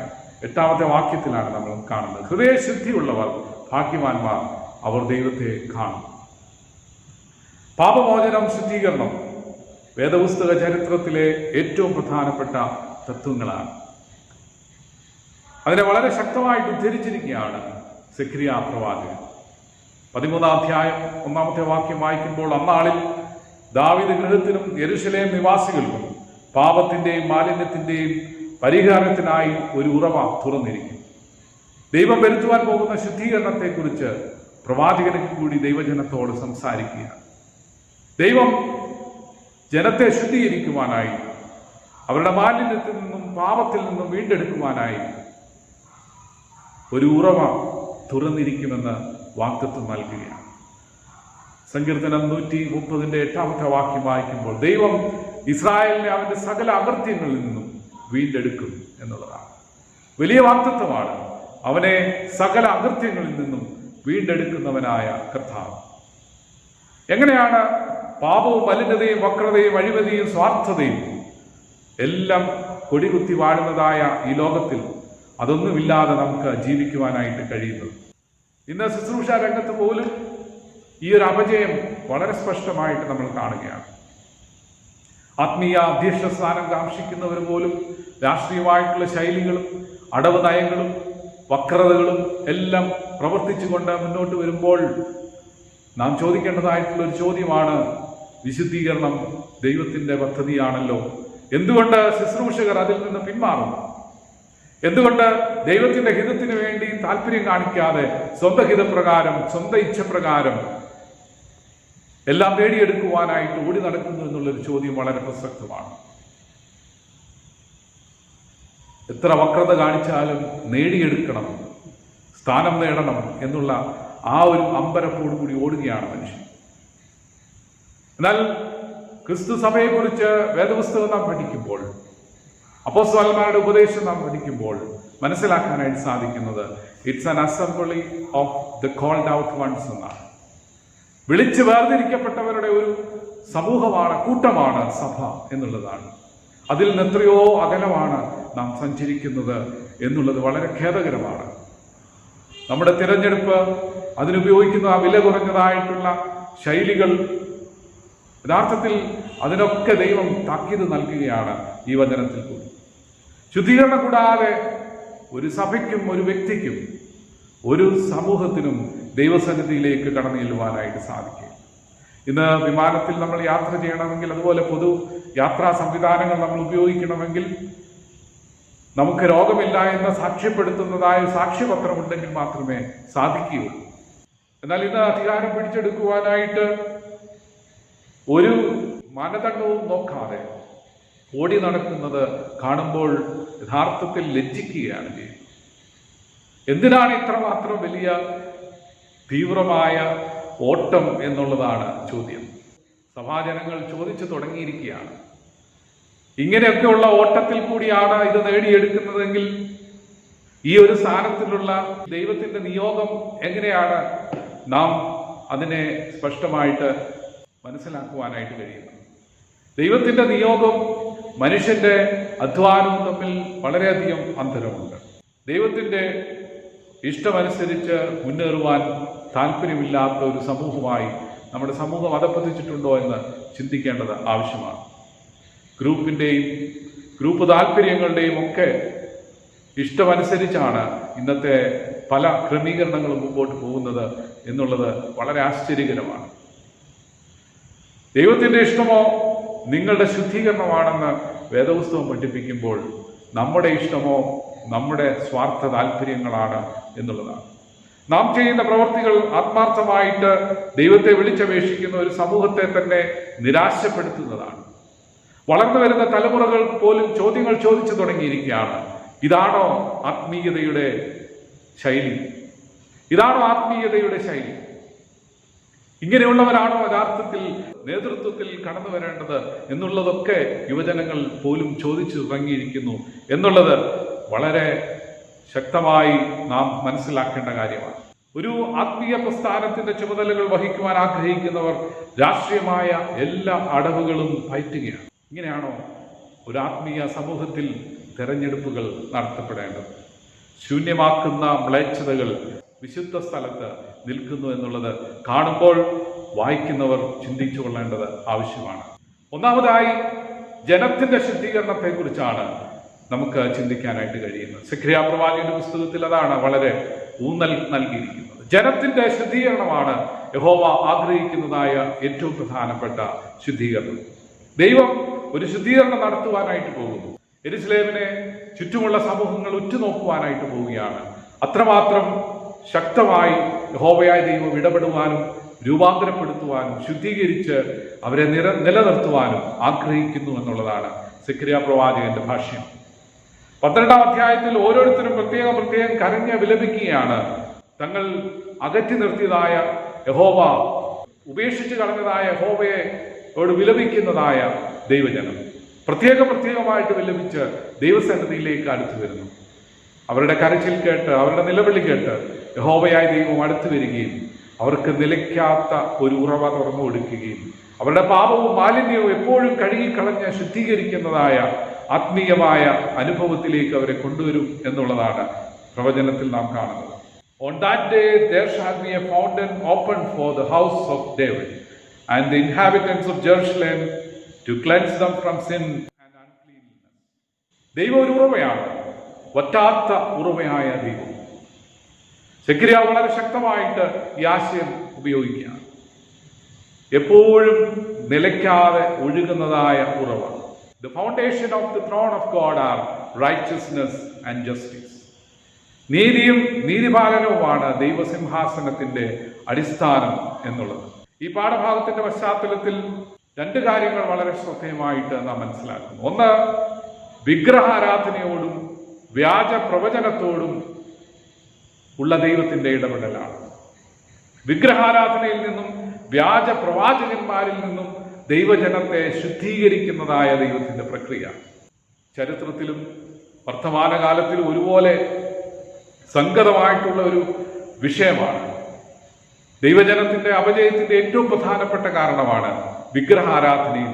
8-ാമത്തെ വാക്യത്തിലാണ് നമ്മൾ കാണുന്നത്. ഹൃദയശുദ്ധിയുള്ളവർ ഭാഗ്യവാന്മാർ, അവർ ദൈവത്തെ കാണും. പാപമോചനം, ശുദ്ധീകരണം വേദപുസ്തക ചരിത്രത്തിലെ ഏറ്റവും പ്രധാനപ്പെട്ട തത്വങ്ങളാണ്. അതിനെ വളരെ ശക്തമായിട്ട് ഉദ്ധരിച്ചിരിക്കുകയാണ് സെഖരിയാ പ്രവാചകൻ. 13-ാം അധ്യായം 1-ാമത്തെ വാക്യം വായിക്കുമ്പോൾ, അന്നാളിൽ ദാവീദ് ഗൃഹത്തിനും യെരൂശലേം നിവാസികൾക്കും പാപത്തിന്റെയും മാലിന്യത്തിന്റെയും പരിഹാരത്തിനായി ഒരു ഉറവ തുറന്നിരിക്കും. ദൈവം വരുത്തുവാൻ പോകുന്ന ശുദ്ധീകരണത്തെക്കുറിച്ച് പ്രവാചകനും കൂടി ദൈവജനത്തോട് സംസാരിക്കുകയാണ്. ദൈവം ജനത്തെ ശുദ്ധീകരിക്കുവാനായി, അവരുടെ മാലിന്യത്തിൽ നിന്നും പാപത്തിൽ നിന്നും വീണ്ടെടുക്കുവാനായി ഒരു ഉറവ തുറന്നിരിക്കുമെന്ന് വാഗ്ദത്തം നൽകുകയാണ്. സങ്കീർത്തനം 130-ന്റെ 8-ാമത്തെ വാക്യം വായിക്കുമ്പോൾ, ദൈവം ഇസ്രായേലിനെ അവന്റെ സകല അകൃത്യങ്ങളിൽ നിന്നും വീണ്ടെടുക്കും എന്നുള്ളതാണ്. വലിയ വാഗ്ദത്തമാണ്. അവനെ സകല അകൃത്യങ്ങളിൽ നിന്നും വീണ്ടെടുക്കുന്നവനായ കർത്താവ്. എങ്ങനെയാണ് പാപവും മലിനതയും വക്രതയും അഴിമതിയും സ്വാർത്ഥതയും എല്ലാം കൊടികുത്തി വാഴുന്നതായ ഈ ലോകത്തിൽ അതൊന്നുമില്ലാതെ നമുക്ക് ജീവിക്കുവാനായിട്ട് കഴിയുന്നത്? ഇന്ന് ശുശ്രൂഷ രംഗത്ത് പോലും ഈ ഒരു അപജയം വളരെ സ്പഷ്ടമായിട്ട് നമ്മൾ കാണുകയാണ്. ആത്മീയ അധ്യക്ഷ സ്ഥാനം കാക്ഷിക്കുന്നവർ പോലും രാഷ്ട്രീയമായിട്ടുള്ള ശൈലികളും അടവ് നയങ്ങളും വക്രതകളും എല്ലാം പ്രവർത്തിച്ചുകൊണ്ട് മുന്നോട്ട് വരുമ്പോൾ നാം ചോദിക്കേണ്ടതായിട്ടുള്ള ഒരു ചോദ്യമാണ്, വിശുദ്ധീകരണം ദൈവത്തിൻ്റെ പദ്ധതിയാണല്ലോ, എന്തുകൊണ്ട് ശുശ്രൂഷകർ അതിൽ നിന്ന് പിന്മാറുന്നു? എന്തുകൊണ്ട് ദൈവത്തിന്റെ ഹിതത്തിന് വേണ്ടി താല്പര്യം കാണിക്കാതെ സ്വന്തം ഹിതപ്രകാരം, സ്വന്തം ഇച്ഛപ്രകാരം എല്ലാം നേടിയെടുക്കുവാനായിട്ട് ഓടി നടക്കുന്നു എന്നുള്ളൊരു ചോദ്യം വളരെ പ്രസക്തമാണ്. എത്ര വക്രത കാണിച്ചാലും നേടിയെടുക്കണം, സ്ഥാനം നേടണം എന്നുള്ള ആ ഒരു അമ്പരപ്പോടു കൂടി ഓടുകയാണ് മനുഷ്യൻ. എന്നാൽ ക്രിസ്തു സഭയെക്കുറിച്ച് വേദപുസ്തകം നാം പഠിക്കുമ്പോൾ, അപ്പോസ്തലന്മാരുടെ ഉപദേശം നാം പഠിക്കുമ്പോൾ മനസ്സിലാക്കാനായിട്ട് സാധിക്കുന്നത്, it's an assembly of the called out ones എന്നാണ്. വിളിച്ച് വേർതിരിക്കപ്പെട്ടവരുടെ ഒരു സമൂഹമാണ്, കൂട്ടമാണ് സഭ എന്നുള്ളതാണ്. അതിൽ നിന്ന് എത്രയോ അകലമാണ് നാം സഞ്ചരിക്കുന്നത് എന്നുള്ളത് വളരെ ഖേദകരമാണ്. നമ്മുടെ തിരഞ്ഞെടുപ്പ്, അതിനുപയോഗിക്കുന്ന ആ വില കുറഞ്ഞതായിട്ടുള്ള ശൈലികൾ, യഥാർത്ഥത്തിൽ അതിനൊക്കെ ദൈവം താക്കീത് നൽകുകയാണ് ഈ വചനത്തിൽ കൂടി. ശുദ്ധീകരണം കൂടാതെ ഒരു സഭയ്ക്കും ഒരു വ്യക്തിക്കും ഒരു സമൂഹത്തിനും ദൈവസന്നിധിയിലേക്ക് കടന്നു ചെല്ലുവാനായിട്ട് സാധിക്കും. ഇന്ന് വിമാനത്തിൽ നമ്മൾ യാത്ര ചെയ്യണമെങ്കിൽ, അതുപോലെ പൊതു യാത്രാ സംവിധാനങ്ങൾ നമ്മൾ ഉപയോഗിക്കണമെങ്കിൽ നമുക്ക് രോഗമില്ല എന്ന് സാക്ഷ്യപ്പെടുത്തുന്നതായ സാക്ഷ്യപത്രം ഉണ്ടെങ്കിൽ മാത്രമേ സാധിക്കുകയുള്ളൂ. എന്നാൽ ഇന്ന് അധികാരം പിടിച്ചെടുക്കുവാനായിട്ട് ഒരു മാനദണ്ഡവും നോക്കാതെ ഓടി നടക്കുന്നത് കാണുമ്പോൾ യഥാർത്ഥത്തിൽ ലജ്ജിക്കുകയാണ് ചെയ്യുന്നത്. എന്തിനാണ് ഇത്രമാത്രം വലിയ തീവ്രമായ ഓട്ടം എന്നുള്ളതാണ് ചോദ്യം. സഭാജനങ്ങൾ ചോദിച്ചു തുടങ്ങിയിരിക്കുകയാണ്. ഇങ്ങനെയൊക്കെയുള്ള ഓട്ടത്തിൽ കൂടിയാണ് ഇത് നേടിയെടുക്കുന്നതെങ്കിൽ ഈ ഒരു സ്ഥാനത്തിലുള്ള ദൈവത്തിന്റെ നിയോഗം എങ്ങനെയാണ് നാം അതിനെ സ്പഷ്ടമായിട്ട് മനസ്സിലാക്കുവാനായിട്ട് കഴിയുന്നത്? ദൈവത്തിന്റെ നിയോഗം മനുഷ്യന്റെ അധ്വാനവും തമ്മിൽ വളരെയധികം അന്തരമുണ്ട്. ദൈവത്തിന്റെ ഇഷ്ടമനുസരിച്ച് മുന്നേറുവാൻ താല്പര്യമില്ലാത്ത ഒരു സമൂഹമായി നമ്മുടെ സമൂഹം അധപ്പതിച്ചിട്ടുണ്ടോ എന്ന് ചിന്തിക്കേണ്ടത് ആവശ്യമാണ്. ഗ്രൂപ്പ് താല്പര്യങ്ങളുടെയും ഒക്കെ ഇഷ്ടമനുസരിച്ചാണ് ഇന്നത്തെ പല ക്രമീകരണങ്ങളും മുമ്പോട്ട് പോകുന്നത് എന്നുള്ളത് വളരെ ആശ്ചര്യകരമാണ്. ദൈവത്തിൻ്റെ ഇഷ്ടമോ നിങ്ങളുടെ ശുദ്ധീകരണമാണെന്ന് വേദപുസ്തകം പഠിപ്പിക്കുമ്പോൾ നമ്മുടെ ഇഷ്ടമോ നമ്മുടെ സ്വാർത്ഥ താല്പര്യങ്ങളാണ് എന്നുള്ളതാണ്. നാം ചെയ്യുന്ന പ്രവൃത്തികൾ ആത്മാർത്ഥമായിട്ട് ദൈവത്തെ വിളിച്ചപേക്ഷിക്കുന്ന ഒരു സമൂഹത്തെ തന്നെ നിരാശപ്പെടുത്തുന്നതാണ്. വളർന്നു വരുന്ന തലമുറകൾ പോലും ചോദ്യങ്ങൾ ചോദിച്ചു തുടങ്ങിയിരിക്കുകയാണ്. ഇതാണോ ആത്മീയതയുടെ ശൈലി? ഇതാണോ ആത്മീയതയുടെ ശൈലി? ഇങ്ങനെയുള്ളവരാണോ യഥാർത്ഥത്തിൽ നേതൃത്വത്തിൽ കടന്നു വരേണ്ടത് എന്നുള്ളതൊക്കെ യുവജനങ്ങൾ പോലും ചോദിച്ചു തുടങ്ങിയിരിക്കുന്നു എന്നുള്ളത് വളരെ ശക്തമായി നാം മനസ്സിലാക്കേണ്ട കാര്യമാണ്. ഒരു ആത്മീയ പ്രസ്ഥാനത്തിന്റെ ചുമതലകൾ വഹിക്കുവാൻ ആഗ്രഹിക്കുന്നവർ രാഷ്ട്രീയമായ എല്ലാ അടവുകളും പയറ്റുകയാണ്. ഇങ്ങനെയാണോ ഒരു ആത്മീയ സമൂഹത്തിൽ തെരഞ്ഞെടുപ്പുകൾ നടത്തപ്പെടേണ്ടത്? ശൂന്യമാക്കുന്ന മ്ലേച്ഛതകൾ വിശുദ്ധ സ്ഥലത്ത് നിൽക്കുന്നു എന്നുള്ളത് കാണുമ്പോൾ വായിക്കുന്നവർ ചിന്തിച്ചു കൊള്ളേണ്ടത് ആവശ്യമാണ്. ഒന്നാമതായി ജനത്തിന്റെ ശുദ്ധീകരണത്തെക്കുറിച്ചാണ് നമുക്ക് ചിന്തിക്കാനായിട്ട് കഴിയുന്നത്. സെഖര്യാ പ്രവാചകന്റെ പുസ്തകത്തിൽ അതാണ് വളരെ ഊന്നൽ നൽകിയിരിക്കുന്നത്. ജനത്തിന്റെ ശുദ്ധീകരണമാണ് യഹോവ ആഗ്രഹിക്കുന്നതായ ഏറ്റവും പ്രധാനപ്പെട്ട ശുദ്ധീകരണം. ദൈവം ഒരു ശുദ്ധീകരണം നടത്തുവാനായിട്ട് പോകുന്നു. യെരുശലേമിനെ ചുറ്റുമുള്ള സമൂഹങ്ങൾ ഉറ്റുനോക്കുവാനായിട്ട് പോവുകയാണ്. അത്രമാത്രം ശക്തമായി യഹോവയായ ദൈവം ഇടപെടുവാനും രൂപാന്തരപ്പെടുത്തുവാനും ശുദ്ധീകരിച്ച് അവരെ നിലനിർത്തുവാനും ആഗ്രഹിക്കുന്നു എന്നുള്ളതാണ് സെഖര്യാ പ്രവാചകന്റെ ഭാഷ്യം. 12-ാം അധ്യായത്തിൽ ഓരോരുത്തരും പ്രത്യേകം കരഞ്ഞ് വിലപിക്കുകയാണ്. തങ്ങൾ അകറ്റി നിർത്തിയതായ യഹോവ, ഉപേക്ഷിച്ച് കളഞ്ഞതായ യഹോവയോട് വിലപിക്കുന്നതായ ദൈവജനം പ്രത്യേകമായിട്ട് വിലപിച്ച് ദൈവസന്നിധിയിലേക്ക് അടുത്തു വരുന്നു. അവരുടെ കരച്ചിൽ കേട്ട്, അവരുടെ നിലവിളി കേട്ട് യഹോവയായ ദൈവം അടുത്തു വരികയും അവർക്ക് നിലയ്ക്കാത്ത ഒരു ഉറവ തുറന്നു കൊടുക്കുകയും അവരുടെ പാപവും മാലിന്യവും എപ്പോഴും കഴുകിക്കളഞ്ഞ് ശുദ്ധീകരിക്കുന്നതായ ആത്മീയമായ അനുഭവത്തിലേക്ക് അവരെ കൊണ്ടുവരും എന്നുള്ളതാണ് പ്രവചനത്തിൽ നാം കാണുന്നത്. On that day there shall be a fountain opened for the house of David and the inhabitants of Jerusalem to cleanse them from sin and uncleanness. ദൈവം ഒരു ഉറവയാണ്, വറ്റാത്ത ഉറവയായ ദൈവം. സെഖര്യാ വളരെ ശക്തമായിട്ട് ഈ ആശയം ഉപയോഗിക്കുകയാണ്. എപ്പോഴും നിലയ്ക്കാതെ ഒഴുകുന്നതായ ഉറവ. The foundation of the throne of God are righteousness and justice. നീതിയും നീതിപാലനവുമാണ് ദൈവസിംഹാസനത്തിന്റെ അടിസ്ഥാനം എന്നുള്ളത്. ഈ പാഠഭാഗത്തിന്റെ പശ്ചാത്തലത്തിൽ രണ്ട് കാര്യങ്ങൾ വളരെ ശ്രദ്ധേയമായിട്ട് നാം മനസ്സിലാക്കുന്നു. ഒന്ന്, വിഗ്രഹാരാധനയോടും വ്യാജ പ്രവചനത്തോടും ഉള്ള ദൈവത്തിന്റെ ഇടപെടലാണ്. വിഗ്രഹാരാധനയിൽ നിന്നും വ്യാജ പ്രവാചകന്മാരിൽ നിന്നും ദൈവജനത്തെ ശുദ്ധീകരിക്കുന്നതായ ദൈവത്തിന്റെ പ്രക്രിയ ചരിത്രത്തിലും വർത്തമാനകാലത്തിലും ഒരുപോലെ സംഗതമായിട്ടുള്ള ഒരു വിഷയമാണ്. ദൈവജനത്തിന്റെ അപജയത്തിന്റെ ഏറ്റവും പ്രധാനപ്പെട്ട കാരണമാണ് വിഗ്രഹാരാധനയും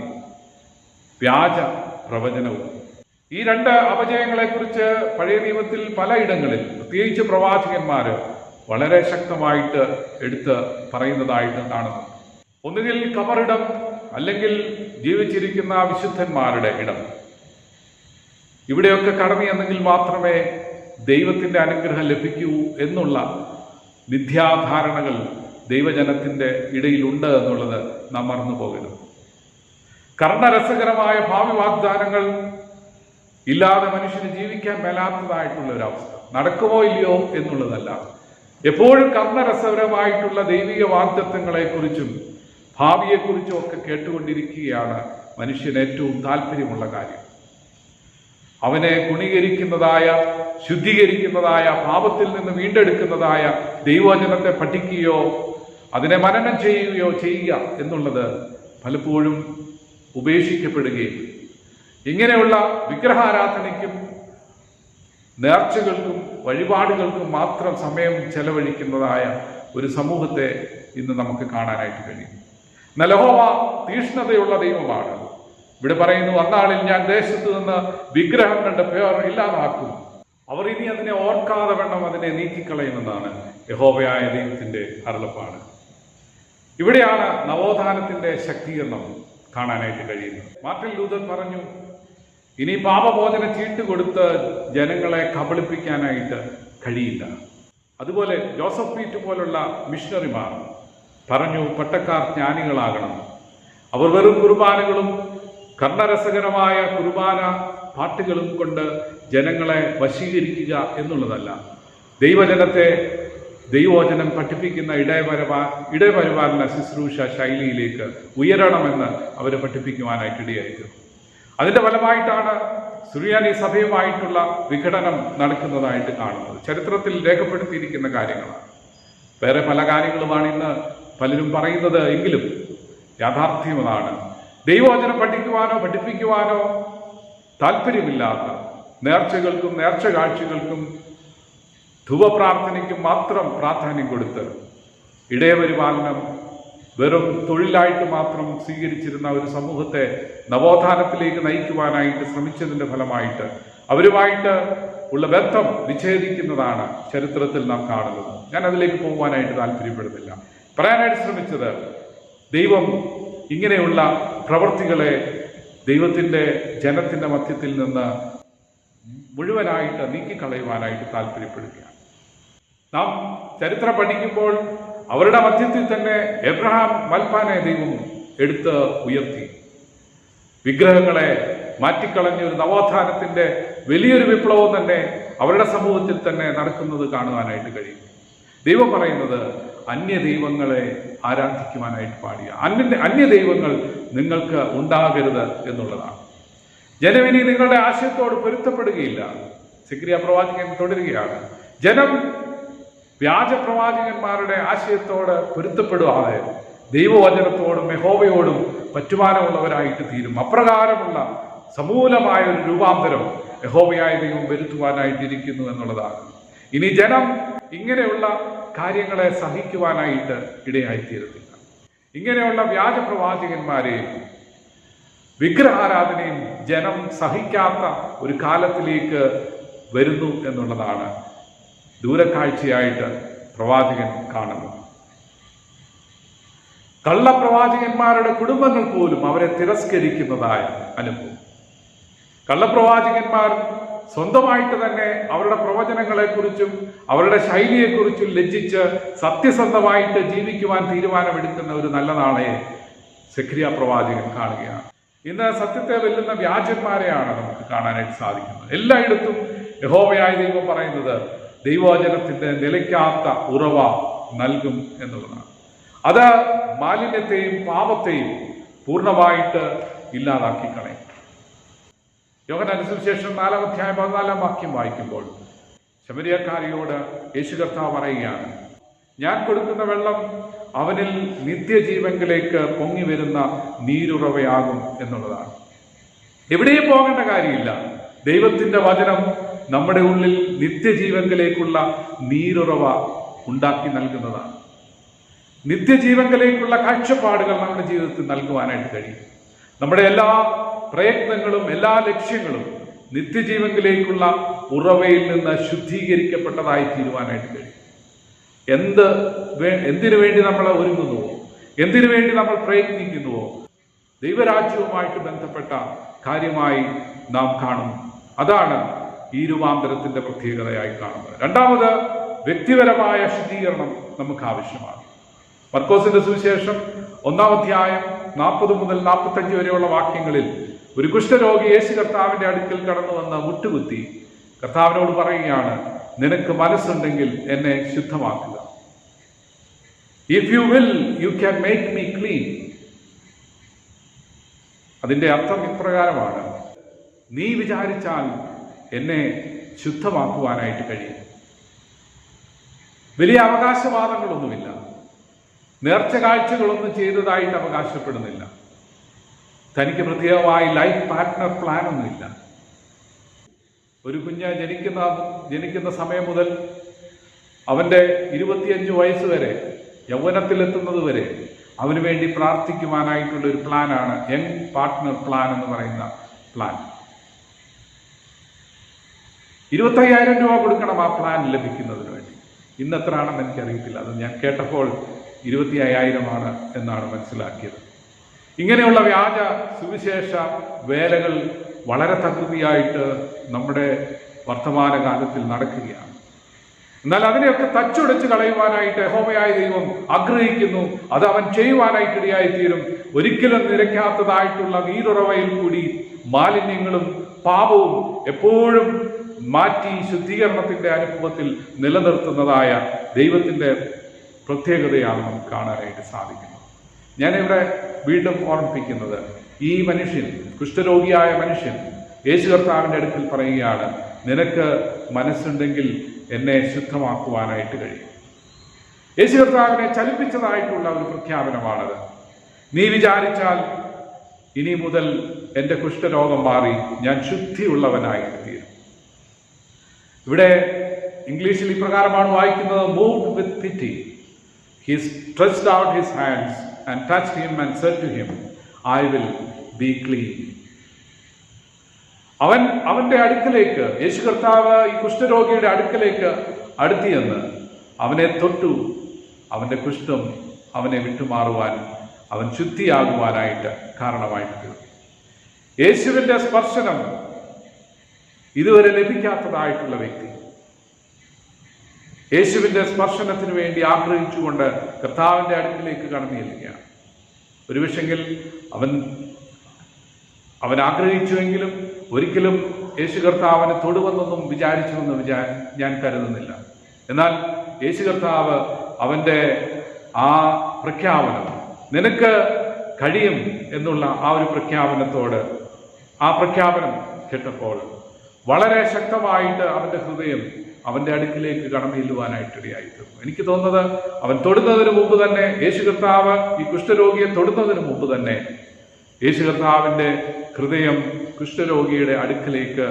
വ്യാജ പ്രവചനവും. ഈ രണ്ട് അപജയങ്ങളെക്കുറിച്ച് പഴയ നിയമത്തിൽ പലയിടങ്ങളിൽ പ്രത്യേകിച്ച് പ്രവാചകന്മാര് വളരെ ശക്തമായിട്ട് എടുത്ത് പറയുന്നതായിട്ട് കാണുന്നു. ഒന്നുകിൽ കബറിടം, അല്ലെങ്കിൽ ജീവിച്ചിരിക്കുന്ന വിശുദ്ധന്മാരുടെ ഇടം. ഇവിടെയൊക്കെ കടന്നു എന്നെങ്കിൽ മാത്രമേ ദൈവത്തിന്റെ അനുഗ്രഹം ലഭിക്കൂ എന്നുള്ള മിഥ്യാധാരണകൾ ദൈവജനത്തിന്റെ ഇടയിലുണ്ട് എന്നുള്ളത് നാം മറന്നു പോകരുത്. കർണരസകരമായ ഭാവി വാഗ്ദാനങ്ങൾ ഇല്ലാതെ മനുഷ്യന് ജീവിക്കാൻ മേലാത്തതായിട്ടുള്ള ഒരവസ്ഥ. നടക്കുമോ ഇല്ലയോ എന്നുള്ളതല്ല, എപ്പോഴും കർണരസകരമായിട്ടുള്ള ദൈവിക വാഗ്ദത്തങ്ങളെക്കുറിച്ചും ഭാവിയെക്കുറിച്ചും ഒക്കെ കേട്ടുകൊണ്ടിരിക്കുകയാണ് മനുഷ്യന് ഏറ്റവും താല്പര്യമുള്ള കാര്യം. അവനെ ഗുണീകരിക്കുന്നതായ, ശുദ്ധീകരിക്കുന്നതായ, പാപത്തിൽ നിന്ന് വീണ്ടെടുക്കുന്നതായ ദൈവവചനത്തെ പഠിക്കുകയോ അതിനെ മനനം ചെയ്യുകയോ ചെയ്യുക എന്നുള്ളത് പലപ്പോഴും ഉപേക്ഷിക്കപ്പെടുകയും ഇങ്ങനെയുള്ള വിഗ്രഹാരാധനയ്ക്കും നേർച്ചകൾക്കും വഴിപാടുകൾക്കും മാത്രം സമയം ചെലവഴിക്കുന്നതായ ഒരു സമൂഹത്തെ ഇന്ന് നമുക്ക് കാണാനായിട്ട് കഴിയും. എന്നാൽ യഹോവ തീക്ഷ്ണതയുള്ള ദൈവമാണ്. ഇവിടെ പറയുന്നു, അന്നാളിൽ ഞാൻ ദേശത്ത് നിന്ന് വിഗ്രഹങ്ങളുടെ പേർ ഇല്ലാതാക്കും, അവർ ഇനി അതിനെ ഓർക്കാതെ വേണം അതിനെ നീക്കിക്കളയുമെന്നാണ് യഹോവയായ ദൈവത്തിന്റെ അരുളപ്പാട്. ഇവിടെയാണ് നവോത്ഥാനത്തിന്റെ ശക്തീകരണം കാണാനായിട്ട് കഴിയുന്നത്. മാർട്ടിൻ ലൂതർ പറഞ്ഞു, ഇനി പാപമോചന ചീട്ട് കൊടുത്ത് ജനങ്ങളെ കബളിപ്പിക്കാനായിട്ട് കഴിയില്ല. അതുപോലെ ജോസഫ് പീറ്റ് പോലുള്ള മിഷണറിമാർ പറഞ്ഞു, പട്ടക്കാർ ജ്ഞാനികളാകണം. അവർ വെറും കുർബാനകളും കർണരസകരമായ കുർബാന പാട്ടുകളും കൊണ്ട് ജനങ്ങളെ വശീകരിക്കുക എന്നുള്ളതല്ല, ദൈവജനത്തെ ദൈവവചനം പഠിപ്പിക്കുന്ന ഇടയപരിപാലന ശുശ്രൂഷ ശൈലിയിലേക്ക് ഉയരണമെന്ന് അവരെ പഠിപ്പിക്കുവാനായിട്ട് ഇടയായിരുന്നു. അതിൻ്റെ ഫലമായിട്ടാണ് സുറിയാനി സഭയുമായിട്ടുള്ള വിഘടനം നടക്കുന്നതായിട്ട് കാണുന്നത്. ചരിത്രത്തിൽ രേഖപ്പെടുത്തിയിരിക്കുന്ന കാര്യങ്ങളാണ്. വേറെ പല കാര്യങ്ങളുമാണ് ഇന്ന് പലരും പറയുന്നത് എങ്കിലും യാഥാർത്ഥ്യമതാണ്. ദൈവവചനം പഠിപ്പിക്കുവാനോ താല്പര്യമില്ലാത്ത നേർച്ചകൾക്കും നേർച്ച കാഴ്ചകൾക്കും ധുവപ്രാർത്ഥനയ്ക്കും മാത്രം പ്രാധാന്യം കൊടുത്ത് ഇടയപരിപാലനം വെറും തൊഴിലായിട്ട് മാത്രം സ്വീകരിച്ചിരുന്ന ഒരു സമൂഹത്തെ നവോത്ഥാനത്തിലേക്ക് നയിക്കുവാനായിട്ട് ശ്രമിച്ചതിൻ്റെ ഫലമായിട്ട് അവരുമായിട്ട് ഉള്ള ബന്ധം വിച്ഛേദിക്കുന്നതാണ് ചരിത്രത്തിൽ നാം കാണുന്നത്. ഞാൻ അതിലേക്ക് പോകുവാനായിട്ട് താല്പര്യപ്പെടുന്നില്ല. പറയാനായിട്ട് ശ്രമിച്ചത്, ദൈവം ഇങ്ങനെയുള്ള പ്രവൃത്തികളെ ദൈവത്തിൻ്റെ ജനത്തിൻ്റെ മധ്യത്തിൽ നിന്ന് മുഴുവനായിട്ട് നീക്കിക്കളയുവാനായിട്ട് താല്പര്യപ്പെടുകയാണ്. നാം ചരിത്രം പഠിക്കുമ്പോൾ അവരുടെ മധ്യത്തിൽ തന്നെ എബ്രഹാം മൽപ്പാനെ ദൈവം എടുത്ത് ഉയർത്തി. വിഗ്രഹങ്ങളെ മാറ്റിക്കളഞ്ഞ ഒരു നവോത്ഥാനത്തിൻ്റെ വലിയൊരു വിപ്ലവം തന്നെ അവരുടെ സമൂഹത്തിൽ തന്നെ നടക്കുന്നത് കാണുവാനായിട്ട് കഴിയും. ദൈവം പറയുന്നത് അന്യ ദൈവങ്ങളെ ആരാധിക്കുവാനായിട്ട് പാടില്ല, അന്യ ദൈവങ്ങൾ നിങ്ങൾക്ക് ഉണ്ടാകരുത് എന്നുള്ളതാണ്. ജനമിനി നിങ്ങളുടെ ആശയത്തോട് പൊരുത്തപ്പെടുകയില്ല. സെക്രിയ പ്രവാചകൻ തുടരുകയാണ്, ജനം വ്യാജ പ്രവാചകന്മാരുടെ ആശയത്തോട് പൊരുത്തപ്പെടുവാതെ ദൈവവചനത്തോടും യഹോവയോടും പറ്റുമാനമുള്ളവരായിട്ട് തീരും. അപ്രകാരമുള്ള സമൂലമായ ഒരു രൂപാന്തരം യഹോവയായ ദൈവം വരുത്തുവാനായിട്ടിരിക്കുന്നു എന്നുള്ളതാണ്. ഇനി ജനം ഇങ്ങനെയുള്ള കാര്യങ്ങളെ സഹിക്കുവാനായിട്ട് ഇടയായിത്തീരത്തില്ല. ഇങ്ങനെയുള്ള വ്യാജ പ്രവാചകന്മാരെയും വിഗ്രഹാരാധനയും ജനം സഹിക്കാത്ത ഒരു കാലത്തിലേക്ക് വരുന്നു എന്നുള്ളതാണ് ദൂരക്കാഴ്ചയായിട്ട് പ്രവാചകൻ കാണുന്നത്. കള്ളപ്രവാചകന്മാരുടെ കുടുംബങ്ങൾ പോലും അവരെ തിരസ്കരിക്കുന്നതായ അനുഭവം. കള്ളപ്രവാചകന്മാർ സ്വന്തമായിട്ട് തന്നെ അവരുടെ പ്രവചനങ്ങളെക്കുറിച്ചും അവരുടെ ശൈലിയെക്കുറിച്ചും ലജ്ജിച്ച് സത്യസന്ധമായിട്ട് ജീവിക്കുവാൻ തീരുമാനമെടുക്കുന്ന ഒരു നല്ല നാളെ സെഖരിയ പ്രവാചകൻ കാണുകയാണ്. ഇന്ന് സത്യത്തെ വെല്ലുന്ന വ്യാജന്മാരെയാണ് നമുക്ക് കാണാനായിട്ട് സാധിക്കുന്നത്. എല്ലായിടത്തും യഹോവയായ ദൈവം പറയുന്നത് ദൈവവചനത്തിന്റെ നിലയ്ക്കാത്ത ഉറവ നൽകും എന്നുള്ളതാണ്. അത് മാലിന്യത്തെയും പാപത്തെയും പൂർണ്ണമായിട്ട് ഇല്ലാതാക്കി കളയും. യോഹന്നാന്റെ സുവിശേഷം 4-ാം അധ്യായം 14-ാം വാക്യം വായിക്കുമ്പോൾ ശമരിയക്കാരിയോട് യേശു കർത്താവ് പറയുകയാണ്, ഞാൻ കൊടുക്കുന്ന വെള്ളം അവനിൽ നിത്യജീവങ്കിലേക്ക് പൊങ്ങി വരുന്ന നീരുറവയാകും എന്നുള്ളതാണ്. എവിടെയും പോകേണ്ട കാര്യമില്ല. ദൈവത്തിന്റെ വചനം നമ്മുടെ ഉള്ളിൽ നിത്യജീവങ്കിലേക്കുള്ള നീരുറവ ഉണ്ടാക്കി നൽകുന്നതാണ്. നിത്യജീവങ്കിലേക്കുള്ള കാഴ്ചപ്പാടുകൾ നമ്മുടെ ജീവിതത്തിൽ നൽകുവാനായിട്ട് കഴിയും. നമ്മുടെ എല്ലാ പ്രയത്നങ്ങളും എല്ലാ ലക്ഷ്യങ്ങളും നിത്യജീവങ്കിലേക്കുള്ള ഉറവയിൽ നിന്ന് ശുദ്ധീകരിക്കപ്പെട്ടതായി തീരുവാനായിട്ട് കഴിയും. എന്തിനു വേണ്ടി നമ്മൾ ഒരുങ്ങുന്നുവോ, എന്തിനു വേണ്ടി നമ്മൾ പ്രയത്നിക്കുന്നുവോ, ദൈവരാജ്യവുമായിട്ട് ബന്ധപ്പെട്ട കാര്യമായി നാം കാണുന്നു. അതാണ് ഈ രൂപാന്തരത്തിന്റെ പ്രത്യേകതയായി കാണുന്നത്. രണ്ടാമത്, വ്യക്തിപരമായ ശുദ്ധീകരണം നമുക്ക് ആവശ്യമാണ്. മർക്കോസിന്റെ സുവിശേഷം 1-ാം അധ്യായം 40 മുതൽ 45 വരെയുള്ള വാക്യങ്ങളിൽ ഒരു കുഷ്ഠരോഗി യേശു കർത്താവിന്റെ അടുക്കൽ കടന്നു വന്ന് മുട്ടുകുത്തി കർത്താവിനോട് പറയുകയാണ്, നിനക്ക് മനസ്സുണ്ടെങ്കിൽ എന്നെ ശുദ്ധമാക്കുക. If you will you can make me clean. അതിന്റെ അർത്ഥം ഇപ്രകാരമാണ്, നീ വിചാരിച്ചാൽ എന്നെ ശുദ്ധമാക്കുവാനായിട്ട് കഴിയും. വലിയ അവകാശവാദങ്ങളൊന്നുമില്ല, നേർച്ച കാഴ്ചകളൊന്നും ചെയ്തതായിട്ട് അവകാശപ്പെടുന്നില്ല, തനിക്ക് പ്രത്യേകമായി ലൈഫ് പാർട്ട്ണർ പ്ലാൻ ഒന്നുമില്ല. ഒരു കുഞ്ഞ് ജനിക്കുന്ന സമയം മുതൽ അവൻ്റെ 25 വയസ്സ് വരെ, യൗവനത്തിലെത്തുന്നത് വരെ അവന് വേണ്ടി പ്രാർത്ഥിക്കുവാനായിട്ടുള്ള ഒരു പ്ലാനാണ് യങ് പാർട്ട്ണർ പ്ലാൻ എന്ന് പറയുന്ന പ്ലാൻ. 25,000 രൂപ കൊടുക്കണം ആ പ്ലാൻ ലഭിക്കുന്നതിന് വേണ്ടി. ഇന്ന് എത്രയാണെന്ന് എനിക്കറിയത്തില്ല, അത് ഞാൻ കേട്ടപ്പോൾ 25,000 ആണ് എന്നാണ് മനസ്സിലാക്കിയത്. ഇങ്ങനെയുള്ള വ്യാജ സുവിശേഷ വേലകൾ വളരെ തകൃതിയായിട്ട് നമ്മുടെ വർത്തമാനകാലത്തിൽ നടക്കുകയാണ്. എന്നാൽ അതിനെയൊക്കെ തച്ചുടച്ച് കളയുവാനായിട്ട് യഹോവയായ ദൈവം ആഗ്രഹിക്കുന്നു. അത് അവൻ ചെയ്യുവാനായിട്ട് ഇടയായിത്തീരും. ഒരിക്കലും നിരക്കാത്തതായിട്ടുള്ള നീരുറവയിൽ കൂടി മാലിന്യങ്ങളും പാപവും എപ്പോഴും മാറ്റി ശുദ്ധീകരണത്തിന്റെ അനുഭവത്തിൽ നിലനിർത്തുന്നതായ ദൈവത്തിന്റെ പ്രത്യേകതയാണ് നമുക്ക് കാണാനായിട്ട് സാധിക്കുന്നത്. ഞാനിവിടെ വീണ്ടും ഓർമ്മിപ്പിക്കുന്നത്, ഈ മനുഷ്യൻ, കുഷ്ഠരോഗിയായ മനുഷ്യൻ യേശു കർത്താവിൻ്റെ അടുക്കൽ പറയുകയാണ്, നിനക്ക് മനസ്സുണ്ടെങ്കിൽ എന്നെ ശുദ്ധമാക്കുവാനായിട്ട് കഴിയും. യേശു കർത്താവിനെ ചലിപ്പിച്ചതായിട്ടുള്ള ഒരു പ്രഖ്യാപനമാണത്. നീ വിചാരിച്ചാൽ ഇനി മുതൽ എൻ്റെ കുഷ്ഠരോഗം മാറി ഞാൻ ശുദ്ധിയുള്ളവനായിട്ട് തീരും. ഇവിടെ ഇംഗ്ലീഷിൽ ഇപ്രകാരമാണ് വായിക്കുന്നത്, moved with pity he stretched out his hands and touched him and said to him, I will be clean. അവന്റെ അടുക്കലേക്ക് യേശു കർത്താവ് ഈ കുഷ്ഠരോഗിയുടെ അടുക്കലേക്ക് അടുത്തിയെന്ന് അവനെ തൊട്ടു. അവന്റെ കുഷ്ഠം അവനെ വിട്ടുമാറുവാൻ, അവൻ ശുദ്ധിയാകുവാനായിട്ട് കാരണമായിട്ട് തീർന്നു. യേശുവിന്റെ സ്പർശനം ഇതുവരെ ലഭിക്കാത്തതായിട്ടുള്ള വ്യക്തി യേശുവിന്റെ സ്പർശനത്തിന് വേണ്ടി ആഗ്രഹിച്ചുകൊണ്ട് കർത്താവിന്റെ അടുക്കിലേക്ക് കടന്നു ചെല്ലുകയാണ്. ഒരു പക്ഷെങ്കിൽ അവൻ ആഗ്രഹിച്ചുവെങ്കിലും ഒരിക്കലും യേശു കർത്താവിനെ തൊടുവെന്നൊന്നും വിചാരിച്ചുവെന്ന് ഞാൻ കരുതുന്നില്ല. എന്നാൽ യേശു കർത്താവ് അവന്റെ ആ പ്രഖ്യാപനം, നിനക്ക് കഴിയും എന്നുള്ള ആ ഒരു പ്രഖ്യാപനത്തോട്, ആ പ്രഖ്യാപനം കേട്ടപ്പോൾ വളരെ ശക്തമായിട്ട് അവന്റെ ഹൃദയം അവന്റെ അടുക്കിലേക്ക് കടന്നു ചെല്ലുവാനായിട്ടിടയായിത്തീർന്നു. എനിക്ക് തോന്നുന്നത് അവൻ തൊടുന്നതിന് മുമ്പ് തന്നെ, യേശു കർത്താവ് ഈ കുഷ്ഠരോഗിയെ തൊടുന്നതിന് മുമ്പ് തന്നെ യേശു കർത്താവിന്റെ ഹൃദയം കുഷ്ഠരോഗിയുടെ അടുക്കിലേക്ക്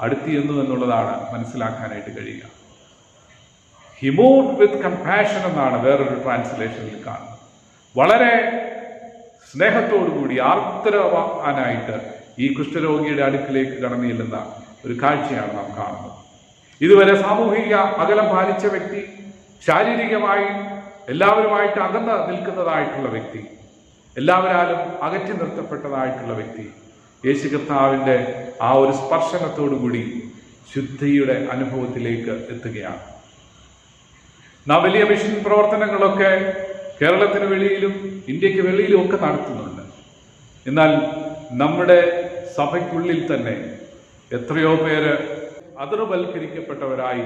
അടുത്തിയെന്നു എന്നുള്ളതാണ് മനസ്സിലാക്കാനായിട്ട് കഴിയുക. ഹി മൂവ്ഡ് വിത്ത് കമ്പാഷൻ എന്നാണ് വേറൊരു ട്രാൻസ്ലേഷനിൽ കാണുന്നത്. വളരെ സ്നേഹത്തോടുകൂടി ആർദ്രവാനായിട്ട് ഈ കുഷ്ഠരോഗിയുടെ അടുക്കിലേക്ക് കടന്നു ചെല്ലുന്ന ഒരു കാഴ്ചയാണ് നാം കാണുന്നത്. ഇതുവരെ സാമൂഹിക അകലം പാലിച്ച വ്യക്തി, ശാരീരികമായി എല്ലാവരുമായിട്ട് അകന്ന് നിൽക്കുന്നതായിട്ടുള്ള വ്യക്തി, എല്ലാവരാലും അകറ്റി നിർത്തപ്പെട്ടതായിട്ടുള്ള വ്യക്തി യേശു കർത്താവിൻ്റെ ആ ഒരു സ്പർശനത്തോടുകൂടി ശുദ്ധിയുടെ അനുഭവത്തിലേക്ക് എത്തുകയാണ്. നാം വലിയ മിഷൻ പ്രവർത്തനങ്ങളൊക്കെ കേരളത്തിന് വെളിയിലും ഇന്ത്യക്ക് വെളിയിലും ഒക്കെ നടത്തുന്നുണ്ട്. എന്നാൽ നമ്മുടെ സഭയ്ക്കുള്ളിൽ തന്നെ എത്രയോ പേര് അതിർവൽക്കരിക്കപ്പെട്ടവരായി